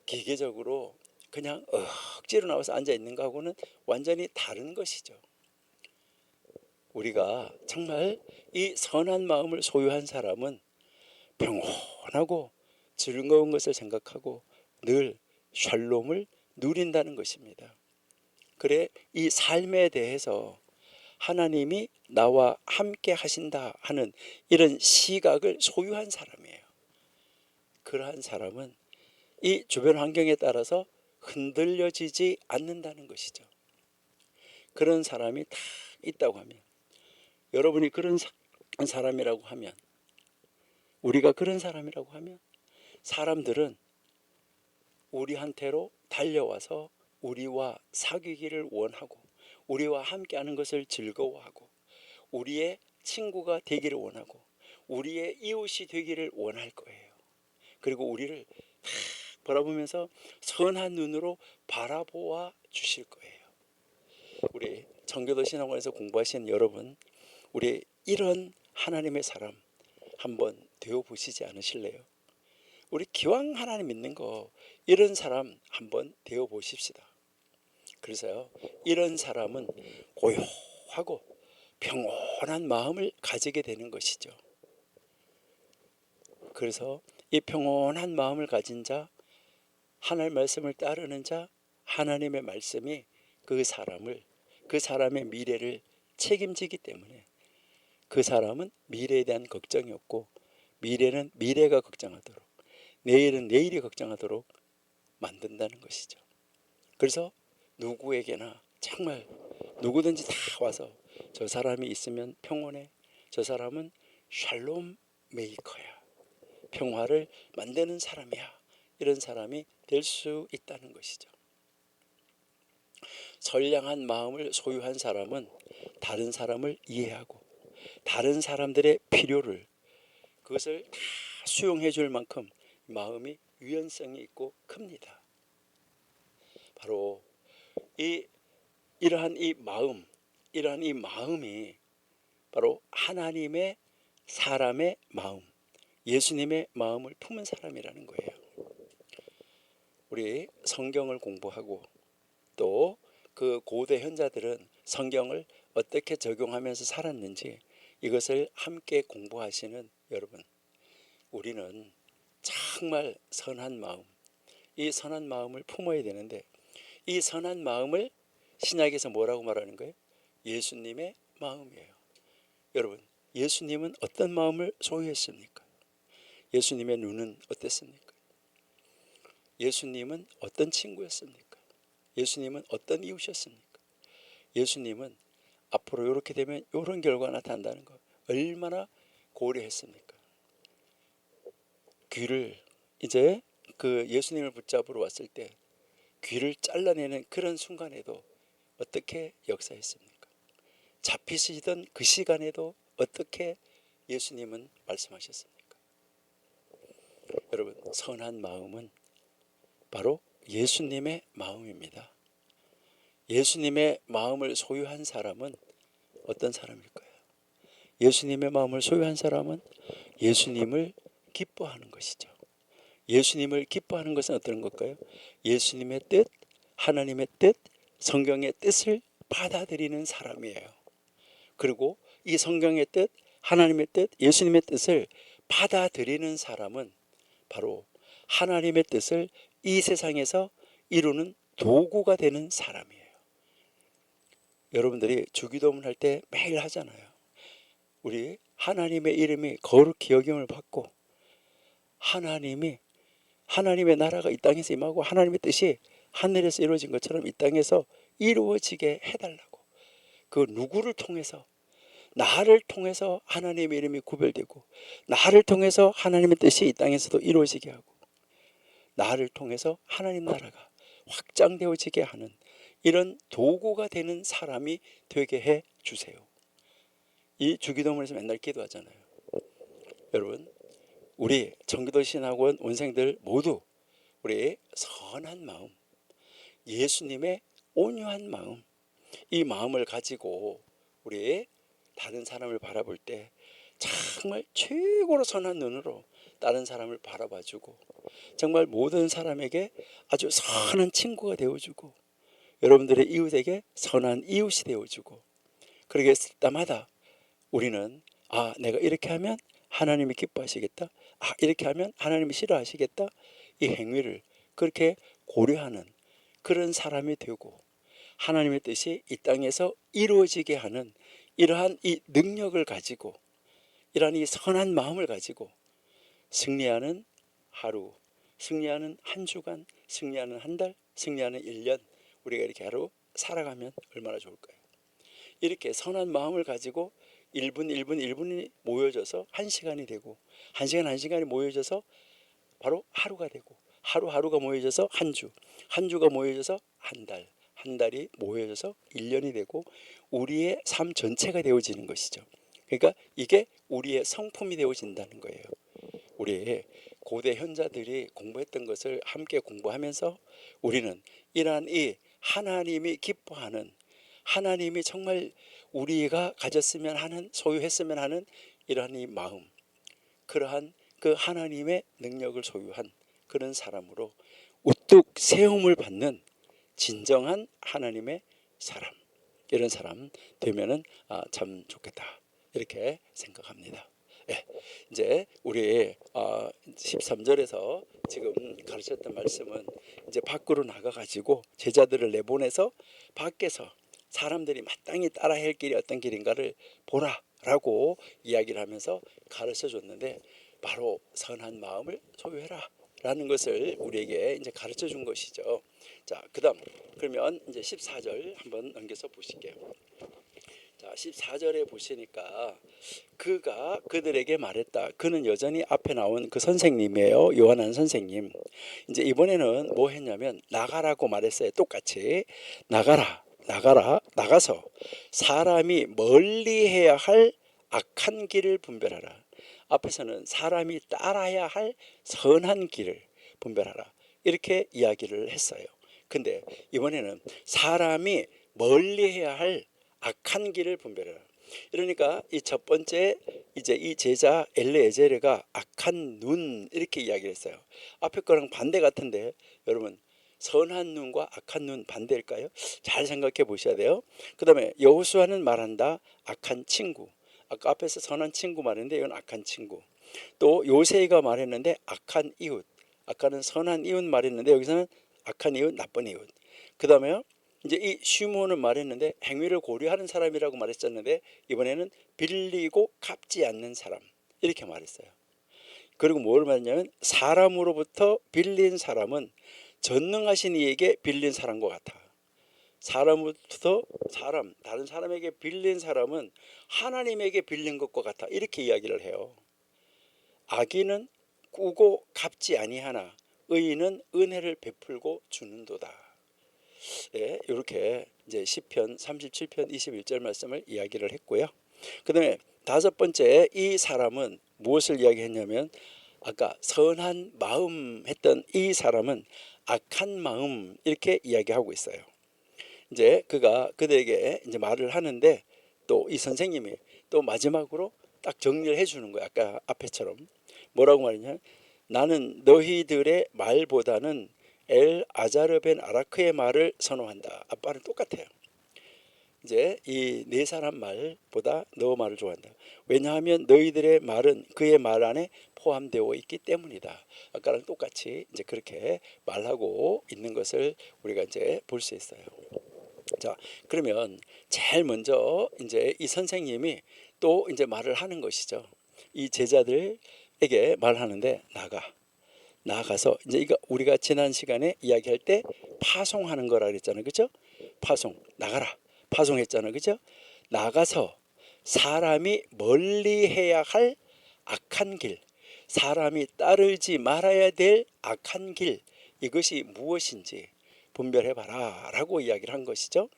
기계적으로 그냥 억지로 나와서 앉아 있는 거하고는 완전히 다른 것이죠. 우리가 정말 이 선한 마음을 소유한 사람은 평온하고 즐거운 것을 생각하고 늘 샬롬을 누린다는 것입니다. 그래 이 삶에 대해서 하나님이 나와 함께 하신다 하는 이런 시각을 소유한 사람이에요. 그러한 사람은 이 주변 환경에 따라서 흔들려지지 않는다는 것이죠. 그런 사람이 다 있다고 하면, 여러분이 그런 사람이라고 하면, 우리가 그런 사람이라고 하면, 사람들은 우리한테로 달려와서 우리와 사귀기를 원하고, 우리와 함께하는 것을 즐거워하고, 우리의 친구가 되기를 원하고, 우리의 이웃이 되기를 원할 거예요. 그리고 우리를 바라보면서 선한 눈으로 바라보아 주실 거예요. 우리 정교도 신학원에서 공부하신 여러분, 우리 이런 하나님의 사람 한번 되어 보시지 않으실래요? 우리 기왕 하나님 믿는 거 이런 사람 한번 되어 보십시다. 그래서요, 이런 사람은 고요하고 평온한 마음을 가지게 되는 것이죠. 그래서 이 평온한 마음을 가진 자, 하나님의 말씀을 따르는 자, 하나님의 말씀이 그 사람의 미래를 책임지기 때문에 그 사람은 미래에 대한 걱정이 없고, 미래는 미래가 걱정하도록, 내일은 내일이 걱정하도록 만든다는 것이죠. 그래서 누구에게나 정말 누구든지 다 와서 저 사람이 있으면 평온해, 저 사람은 샬롬 메이커야, 평화를 만드는 사람이야, 이런 사람이 될 수 있다는 것이죠. 선량한 마음을 소유한 사람은 다른 사람을 이해하고 다른 사람들의 필요를, 그것을 다 수용해 줄 만큼 마음이 유연성이 있고 큽니다. 바로 이러한 이 마음이 바로 하나님의 사람의 마음, 예수님의 마음을 품은 사람이라는 거예요. 우리 성경을 공부하고 또 그 고대 현자들은 성경을 어떻게 적용하면서 살았는지 이것을 함께 공부하시는 여러분, 우리는 정말 선한 마음, 이 선한 마음을 품어야 되는데, 이 선한 마음을 신약에서 뭐라고 말하는 거예요? 예수님의 마음이에요. 여러분, 예수님은 어떤 마음을 소유했습니까? 예수님의 눈은 어땠습니까? 예수님은 어떤 친구였습니까? 예수님은 어떤 이웃이었습니까? 예수님은 앞으로 이렇게 되면 이런 결과가 나타난다는 거 얼마나 고려했습니까? 귀를, 이제 그 예수님을 붙잡으러 왔을 때 귀를 잘라내는 그런 순간에도 어떻게 역사했습니까? 잡히시던 그 시간에도 어떻게 예수님은 말씀하셨습니까? 여러분, 선한 마음은 바로 예수님의 마음입니다. 예수님의 마음을 소유한 사람은 어떤 사람일까요? 예수님의 마음을 소유한 사람은 예수님을 기뻐하는 것이죠. 예수님을 기뻐하는 것은 어떤 걸까요? 예수님의 뜻, 하나님의 뜻, 성경의 뜻을 받아들이는 사람이에요. 그리고 이 성경의 뜻, 하나님의 뜻, 예수님의 뜻을 받아들이는 사람은 바로 하나님의 뜻을 이 세상에서 이루는 도구가 되는 사람이에요. 여러분들이 주기도문 할 때 매일 하잖아요. 우리 하나님의 이름이 거룩히 여김을 받고 하나님의 나라가 이 땅에서 임하고 하나님의 뜻이 하늘에서 이루어진 것처럼 이 땅에서 이루어지게 해달라고, 그 누구를 통해서, 나를 통해서 하나님의 이름이 구별되고 나를 통해서 하나님의 뜻이 이 땅에서도 이루어지게 하고 나를 통해서 하나님 나라가 확장되어지게 하는 이런 도구가 되는 사람이 되게 해 주세요. 이 주기도문에서 맨날 기도하잖아요. 여러분, 우리 정기도 신학원 원생들 모두 우리 선한 마음, 예수님의 온유한 마음, 이 마음을 가지고 우리 다른 사람을 바라볼 때 정말 최고로 선한 눈으로 다른 사람을 바라봐주고, 정말 모든 사람에게 아주 선한 친구가 되어주고, 여러분들의 이웃에게 선한 이웃이 되어주고, 그렇게 했을 때마다 우리는 내가 이렇게 하면 하나님이 기뻐하시겠다, 이렇게 하면 하나님이 싫어하시겠다, 이 행위를 그렇게 고려하는 그런 사람이 되고 하나님의 뜻이 이 땅에서 이루어지게 하는 이러한 이 능력을 가지고 이러한 이 선한 마음을 가지고 승리하는 하루, 승리하는 한 주간, 승리하는 한 달, 승리하는 1년 우리가 이렇게 하루 살아가면 얼마나 좋을까요? 이렇게 선한 마음을 가지고 1분 1분 1분이 모여져서 1시간이 되고 1시간 1시간이 모여져서 바로 하루가 되고 하루하루가 모여져서 한 주, 한 주가 모여져서 한 달, 한 달이 모여져서 1년이 되고 우리의 삶 전체가 되어지는 것이죠. 그러니까 이게 우리의 성품이 되어진다는 거예요. 우리의 고대 현자들이 공부했던 것을 함께 공부하면서 우리는 이러한 이 하나님이 기뻐하는, 하나님이 정말 우리가 가졌으면 하는, 소유했으면 하는 이러한 이 마음, 그러한 그 하나님의 능력을 소유한 그런 사람으로 우뚝 세움을 받는 진정한 하나님의 사람, 이런 사람 되면은 참 좋겠다 이렇게 생각합니다. 예, 이제 우리 13절에서 지금 가르쳤던 말씀은 이제 밖으로 나가가지고 제자들을 내보내서 밖에서 사람들이 마땅히 따라야 할 길이 어떤 길인가를 보라라고 이야기를 하면서 가르쳐 줬는데 바로 선한 마음을 소유해라 라는 것을 우리에게 이제 가르쳐 준 것이죠. 자, 그다음 그러면 이제 14절 한번 넘겨서 보실게요. 자, 14절에 보시니까 그가 그들에게 말했다. 그는 여전히 앞에 나온 그 선생님이에요. 요한한 선생님. 이제 이번에는 뭐 했냐면 나가라고 말했어요. 똑같이 나가라, 나가라, 나가서 사람이 멀리 해야 할 악한 길을 분별하라. 앞에서는 사람이 따라야 할 선한 길을 분별하라 이렇게 이야기를 했어요. 근데 이번에는 사람이 멀리 해야 할 악한 길을 분별하라. 그러니까 이 첫 번째 이제 이 제자 엘레에제르가 악한 눈 이렇게 이야기를 했어요. 앞에 거랑 반대 같은데 여러분 선한 눈과 악한 눈 반대일까요? 잘 생각해 보셔야 돼요. 그 다음에 여호수아는 말한다 악한 친구. 아까 앞에서 선한 친구 말했는데 이건 악한 친구. 또 요세이가 말했는데 악한 이웃. 아까는 선한 이웃 말했는데 여기서는 악한 이웃, 나쁜 이웃. 그 다음에 이제 이 시므온은 말했는데 행위를 고려하는 사람이라고 말했었는데 이번에는 빌리고 갚지 않는 사람 이렇게 말했어요. 그리고 뭘 말했냐면 사람으로부터 빌린 사람은 전능하신 이에게 빌린 사람과 같아. 사람부터 다른 사람에게 빌린 사람은 하나님에게 빌린 것과 같아 이렇게 이야기를 해요. 악인은 꾸고 갚지 아니하나 의인은 은혜를 베풀고 주는도다. 예, 이렇게 이제 시편 37편 21절 말씀을 이야기를 했고요. 그다음에 다섯 번째 이 사람은 무엇을 이야기했냐면 아까 선한 마음 했던 이 사람은 악한 마음 이렇게 이야기하고 있어요. 이제 그가 그들에게 이제 말을 하는데 또 이 선생님이 또 마지막으로 딱 정리를 해주는 거야. 아까 앞에처럼 뭐라고 말했냐? 나는 너희들의 말보다는 엘 아자르 벤 아라크의 말을 선호한다. 아빠는 똑같아요. 이제 이 네 사람 말보다 너 말을 좋아한다. 왜냐하면 너희들의 말은 그의 말 안에 포함되어 있기 때문이다. 아까랑 똑같이 이제 그렇게 말하고 있는 것을 우리가 이제 볼 수 있어요. 자, 그러면 제일 먼저 이제 이 선생님이 또 이제 말을 하는 것이죠. 이 제자들에게 말하는데 나가서 이제 이거 우리가 지난 시간에 이야기할 때 파송하는 거라 그랬잖아요. 그죠? 파송, 나가라. 파송했잖아요. 그죠? 나가서 사람이 멀리 해야 할 악한 길, 사람이 따르지 말아야 될 악한 길, 이것이 무엇인지 분별해봐라 라고 이야기를 한 것이죠.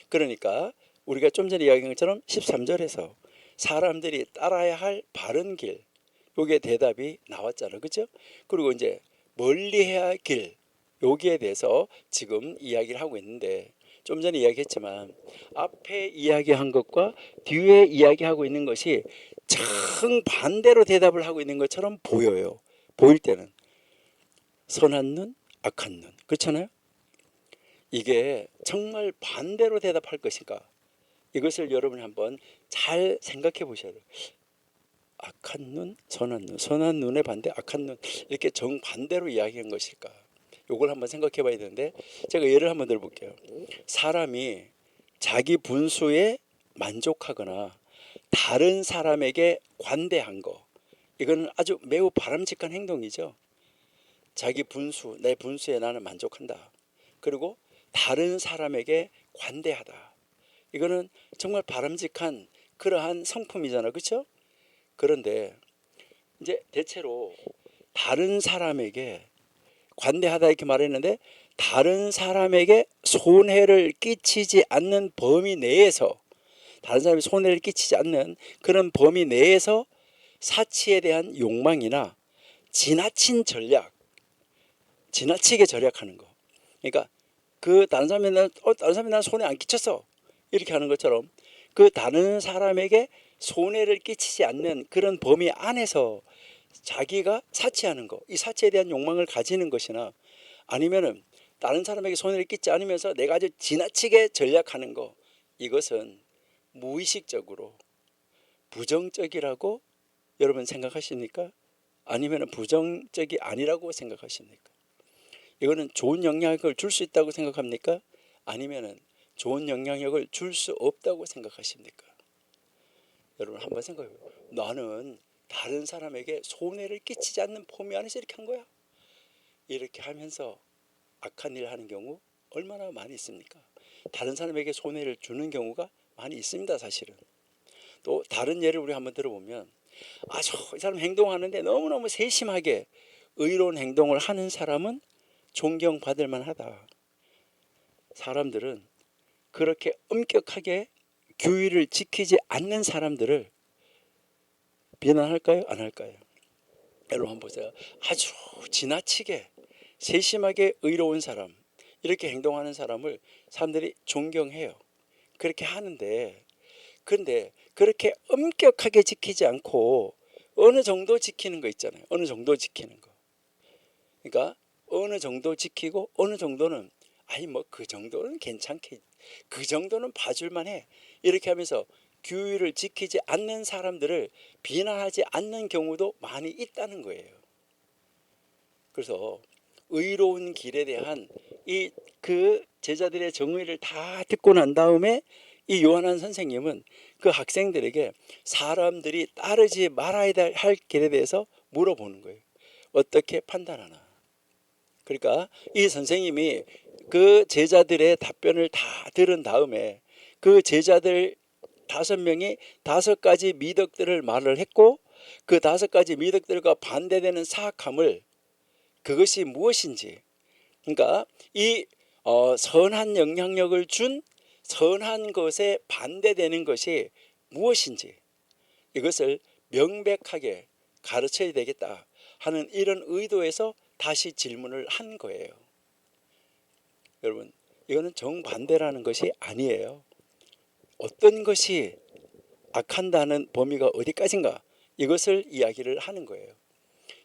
그러니까 우리가 좀 전에 이야기한 것처럼 13절에서 사람들이 따라야 할 바른 길, 요게 대답이 나왔잖아요. 그죠? 그리고 이제 멀리 해야 할 길, 여기에 대해서 지금 이야기를 하고 있는데 좀 전에 이야기했지만 앞에 이야기한 것과 뒤에 이야기하고 있는 것이 정반대로 대답을 하고 있는 것처럼 보여요. 보일 때는 선한 눈, 악한 눈, 그렇잖아요. 이게 정말 반대로 대답할 것인가, 이것을 여러분이 한번 잘 생각해 보셔야 돼요. 악한 눈, 선한 눈, 선한 눈의 반대 악한 눈, 이렇게 정반대로 이야기한 것일까, 이걸 한번 생각해 봐야 되는데 제가 예를 한번 들어볼게요. 사람이 자기 분수에 만족하거나 다른 사람에게 관대한 거, 이거는 아주 매우 바람직한 행동이죠. 자기 분수, 내 분수에 나는 만족한다. 그리고 다른 사람에게 관대하다. 이거는 정말 바람직한 그러한 성품이잖아, 그렇죠? 그런데 이제 대체로 다른 사람에게 관대하다 이렇게 말했는데, 다른 사람에게 손해를 끼치지 않는 범위 내에서, 다른 사람이 손해를 끼치지 않는 그런 범위 내에서 사치에 대한 욕망이나 지나친 전략, 지나치게 절약하는 거. 그러니까 그 다른 사람이 난 손해 안 끼쳤어 이렇게 하는 것처럼, 그 다른 사람에게 손해를 끼치지 않는 그런 범위 안에서 자기가 사치하는 거, 이 사치에 대한 욕망을 가지는 것이나, 아니면은 다른 사람에게 손해를 끼치지 않으면서 내가 아주 지나치게 전략하는 거, 이것은 무의식적으로 부정적이라고 여러분 생각하십니까? 아니면 부정적이 아니라고 생각하십니까? 이거는 좋은 영향력을 줄 수 있다고 생각합니까? 아니면 좋은 영향력을 줄 수 없다고 생각하십니까? 여러분 한번 생각해 보세요. 나는 다른 사람에게 손해를 끼치지 않는 범위 안에서 이렇게 한 거야. 이렇게 하면서 악한 일을 하는 경우 얼마나 많이 있습니까? 다른 사람에게 손해를 주는 경우가 많이 있습니다, 사실은. 또 다른 예를 우리 한번 들어보면, 이 사람 행동하는데 너무너무 세심하게 의로운 행동을 하는 사람은 존경받을 만하다. 사람들은 그렇게 엄격하게 규율을 지키지 않는 사람들을 비난할까요? 안 할까요? 여러분 한번 보세요. 아주 지나치게 세심하게 의로운 사람, 이렇게 행동하는 사람을 사람들이 존경해요. 그렇게 하는데, 그런데 그렇게 엄격하게 지키지 않고 어느 정도 지키는 거 있잖아요. 어느 정도 지키는 거. 그러니까 어느 정도 지키고 어느 정도는 그 정도는 괜찮게, 그 정도는 봐줄만 해, 이렇게 하면서 규율을 지키지 않는 사람들을 비난하지 않는 경우도 많이 있다는 거예요. 그래서 의로운 길에 대한 그 제자들의 정의를 다 듣고 난 다음에 이 요한한 선생님은 그 학생들에게 사람들이 따르지 말아야 할 길에 대해서 물어보는 거예요. 어떻게 판단하나? 그러니까 이 선생님이 그 제자들의 답변을 다 들은 다음에 그 제자들 5명이 5가지 미덕들을 말을 했고, 그 5가지 미덕들과 반대되는 사악함을, 그것이 무엇인지, 그러니까 이 선한 영향력을 준 선한 것에 반대되는 것이 무엇인지, 이것을 명백하게 가르쳐야 되겠다 하는 이런 의도에서 다시 질문을 한 거예요. 여러분, 이거는 정반대라는 것이 아니에요. 어떤 것이 악한다는 범위가 어디까지인가, 이것을 이야기를 하는 거예요.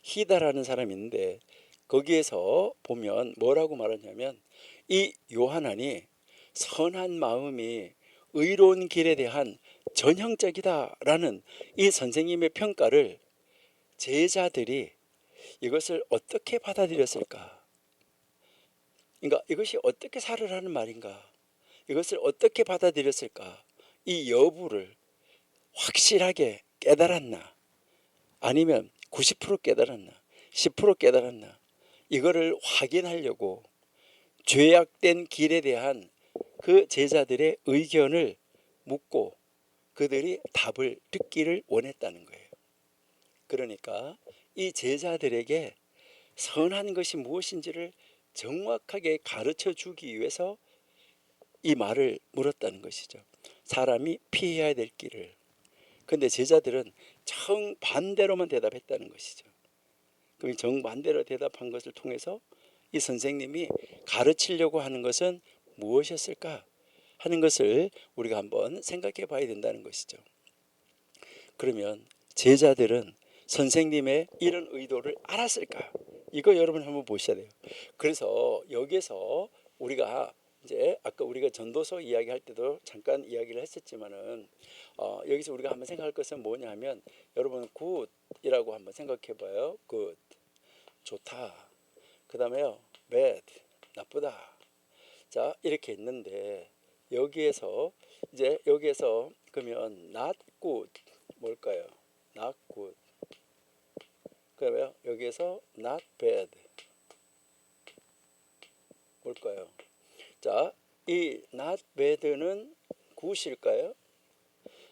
히다라는 사람이 있는데 거기에서 보면 뭐라고 말하냐면, 이 요한안이 선한 마음이 의로운 길에 대한 전형적이다라는 이 선생님의 평가를 제자들이 이것을 어떻게 받아들였을까? 그러니까 이것이 어떻게 살으라는 말인가? 이것을 어떻게 받아들였을까? 이 여부를 확실하게 깨달았나? 아니면 90% 깨달았나? 10% 깨달았나? 이거를 확인하려고 죄악된 길에 대한 그 제자들의 의견을 묻고 그들이 답을 듣기를 원했다는 거예요. 그러니까 이 제자들에게 선한 것이 무엇인지를 정확하게 가르쳐 주기 위해서 이 말을 물었다는 것이죠. 사람이 피해야 될 길을. 근데 제자들은 정반대로만 대답했다는 것이죠. 그럼 정반대로 대답한 것을 통해서 이 선생님이 가르치려고 하는 것은 무엇이었을까 하는 것을 우리가 한번 생각해 봐야 된다는 것이죠. 그러면 제자들은 선생님의 이런 의도를 알았을까? 이거 여러분 한번 보셔야 돼요. 그래서 여기서 우리가 이제 아까 우리가 전도서 이야기할 때도 잠깐 이야기를 했었지만은 여기서 우리가 한번 생각할 것은 뭐냐면, 여러분 굿이라고 한번 생각해 봐요. 굿, 좋다. 그 다음에요, bad, 나쁘다. 자, 이렇게 있는데 여기에서 그러면 not good 뭘까요? not good. 그러면 여기에서 not bad 뭘까요? 자, 이 not bad는 good일까요?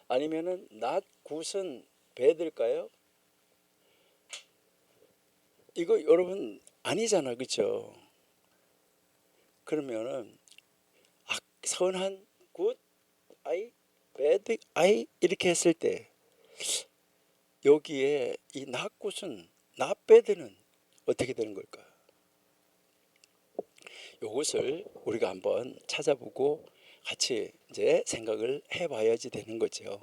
아니면은 not good은 bad일까요? 이거 여러분 아니잖아, 그렇죠? 그러면은 선한 good, I, bad, I 이렇게 했을 때 여기에 이 not good은 not bad는 어떻게 되는 걸까? 이것을 우리가 한번 찾아보고 같이 이제 생각을 해봐야지 되는 거죠.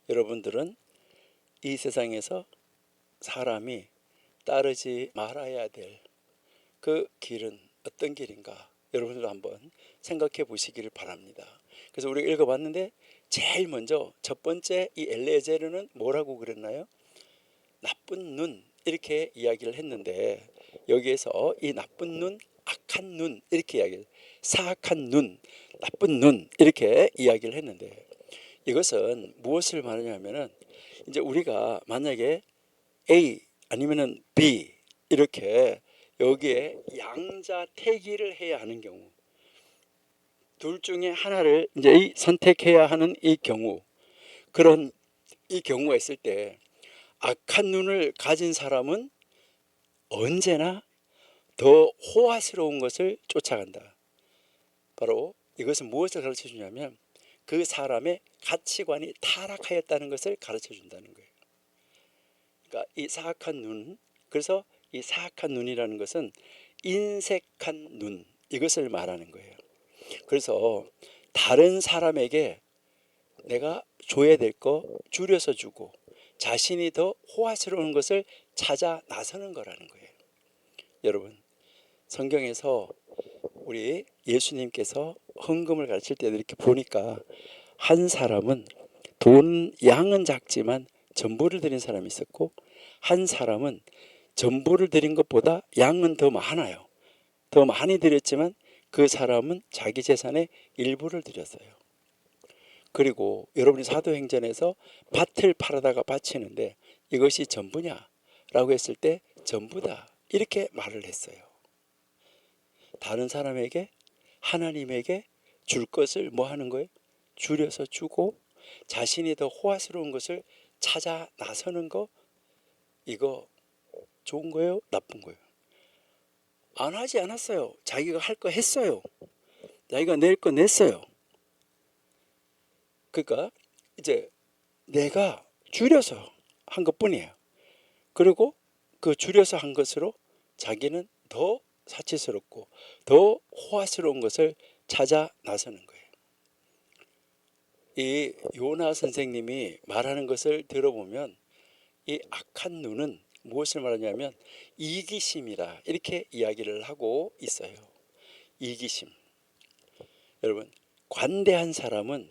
여러분들은 이 세상에서 사람이 따르지 말아야 될 그 길은 어떤 길인가 여러분들도 한번 생각해 보시기를 바랍니다. 그래서 우리가 읽어봤는데 제일 먼저 첫 번째 이 엘레제르는 뭐라고 그랬나요? 나쁜 눈 이렇게 이야기를 했는데 여기에서 이 나쁜 눈, 악한 눈 이렇게 이야기해요. 사악한 눈, 나쁜 눈 이렇게 이야기를 했는데 이것은 무엇을 말하냐면은 이제 우리가 만약에 A 아니면은 B 이렇게 여기에 양자택일을 해야 하는 경우 둘 중에 하나를 이제 선택해야 하는 이 경우 그런 이 경우가 있을 때 악한 눈을 가진 사람은 언제나 더 호화스러운 것을 쫓아간다. 바로 이것은 무엇을 가르쳐 주냐면 그 사람의 가치관이 타락하였다는 것을 가르쳐 준다는 거예요. 그러니까 이 사악한 눈, 그래서 이 사악한 눈이라는 것은 인색한 눈, 이것을 말하는 거예요. 그래서 다른 사람에게 내가 줘야 될 거 줄여서 주고 자신이 더 호화스러운 것을 찾아 나서는 거라는 거예요. 여러분, 성경에서 우리 예수님께서 헌금을 가르칠 때 이렇게 보니까 한 사람은 돈 양은 작지만 전부를 드린 사람이 있었고 한 사람은 전부를 드린 것보다 양은 더 많아요. 더 많이 드렸지만 그 사람은 자기 재산의 일부를 드렸어요. 그리고 여러분이 사도행전에서 밭을 팔아다가 바치는데 이것이 전부냐? 라고 했을 때 전부다. 이렇게 말을 했어요. 다른 사람에게 하나님에게 줄 것을 뭐 하는 거예요? 줄여서 주고 자신이 더 호화스러운 것을 찾아 나서는 거 이거 좋은 거예요? 나쁜 거예요? 안 하지 않았어요. 자기가 할 거 했어요. 자기가 낼 거 냈어요. 그러니까 이제 내가 줄여서 한 것뿐이에요. 그리고 그 줄여서 한 것으로 자기는 더 사치스럽고 더 호화스러운 것을 찾아 나서는 거예요. 이 요나 선생님이 말하는 것을 들어보면 이 악한 눈은 무엇을 말하냐면 이기심이다 이렇게 이야기를 하고 있어요. 이기심. 여러분, 관대한 사람은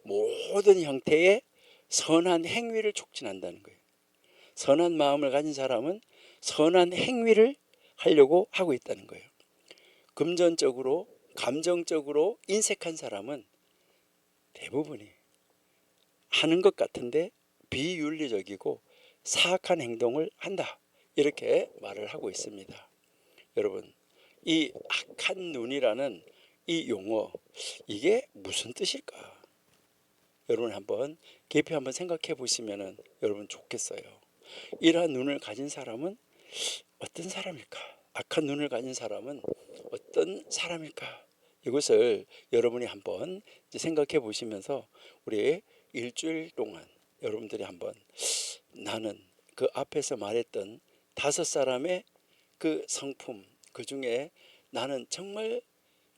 모든 형태의 선한 행위를 촉진한다는 거예요. 선한 마음을 가진 사람은 선한 행위를 하려고 하고 있다는 거예요. 금전적으로 감정적으로 인색한 사람은 대부분이 하는 것 같은데 비윤리적이고 사악한 행동을 한다 이렇게 말을 하고 있습니다. 여러분, 이 악한 눈이라는 이 용어 이게 무슨 뜻일까? 여러분 한번 깊이 한번 생각해 보시면 여러분 좋겠어요. 이러한 눈을 가진 사람은 어떤 사람일까? 악한 눈을 가진 사람은 어떤 사람일까? 이것을 여러분이 한번 생각해 보시면서 우리 일주일 동안 여러분들이 한번 나는 그 앞에서 말했던 5사람의 그 성품 그 중에 나는 정말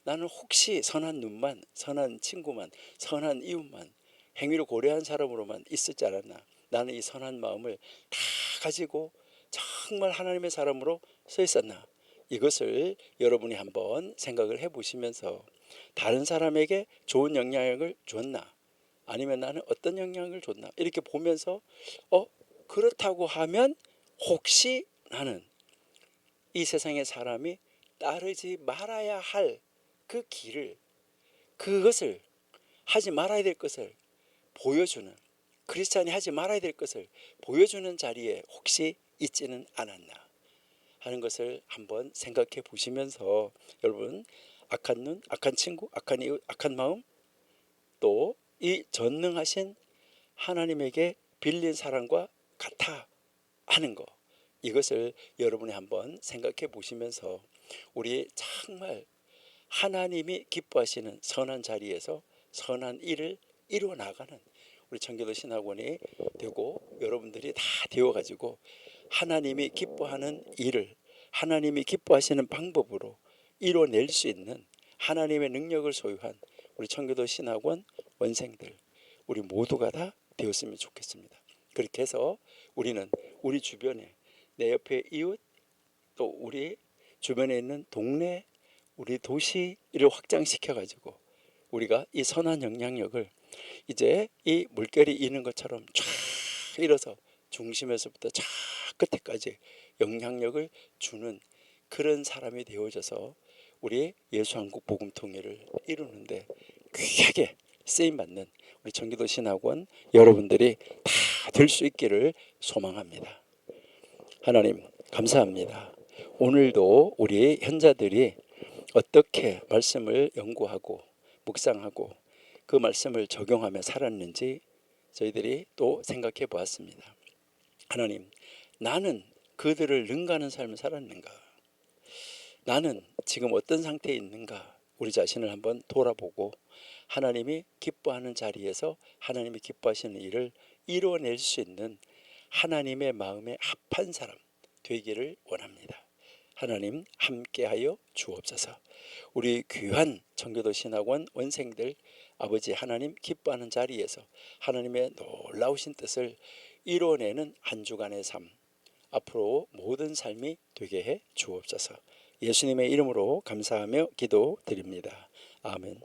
나는 혹시 선한 눈만 선한 친구만 선한 이웃만 행위를 고려한 사람으로만 있었지 않았나. 나는 이 선한 마음을 다 가지고 정말 하나님의 사람으로 서 있었나. 이것을 여러분이 한번 생각을 해보시면서 다른 사람에게 좋은 영향을 줬나 아니면 나는 어떤 영향을 줬나 이렇게 보면서 그렇다고 하면 혹시 나는 이 세상의 사람이 따르지 말아야 할 그 길을 그것을 하지 말아야 될 것을 보여주는, 크리스찬이 하지 말아야 될 것을 보여주는 자리에 혹시 있지는 않았나 하는 것을 한번 생각해 보시면서, 여러분, 악한 눈, 악한 친구, 악한 이웃, 악한 마음, 또 이 전능하신 하나님에게 빌린 사랑과 같아 하는 거, 이것을 여러분이 한번 생각해 보시면서 우리 정말 하나님이 기뻐하시는 선한 자리에서 선한 일을 이루어 나가는 우리 청교도 신학원이 되고, 여러분들이 다 되어가지고 하나님이 기뻐하는 일을 하나님이 기뻐하시는 방법으로 이뤄낼 수 있는 하나님의 능력을 소유한 우리 청교도 신학원 원생들, 우리 모두가 다 되었으면 좋겠습니다. 그렇게 해서 우리는 우리 주변에, 내 옆에 이웃, 또 우리 주변에 있는 동네, 우리 도시를 확장시켜 가지고 우리가 이 선한 영향력을 이제 이 물결이 이는 것처럼 쫙 일어서 중심에서부터 쫙 끝에까지 영향력을 주는 그런 사람이 되어져서 우리 예수 한국 복음 통일을 이루는데 귀하게 쓰임 받는 우리 청기도 신학원 여러분들이 다 될 수 있기를 소망합니다. 하나님 감사합니다. 오늘도 우리 현자들이 어떻게 말씀을 연구하고 묵상하고 그 말씀을 적용하며 살았는지 저희들이 또 생각해 보았습니다. 하나님, 나는 그들을 능가하는 삶을 살았는가? 나는 지금 어떤 상태에 있는가? 우리 자신을 한번 돌아보고 하나님이 기뻐하는 자리에서 하나님이 기뻐하시는 일을 이루어낼 수 있는 하나님의 마음에 합한 사람 되기를 원합니다. 하나님 함께하여 주옵소서. 우리 귀한 청교도 신학원 원생들, 아버지 하나님 기뻐하는 자리에서 하나님의 놀라우신 뜻을 이뤄내는 한 주간의 삶, 앞으로 모든 삶이 되게 해 주옵소서. 예수님의 이름으로 감사하며 기도드립니다. 아멘.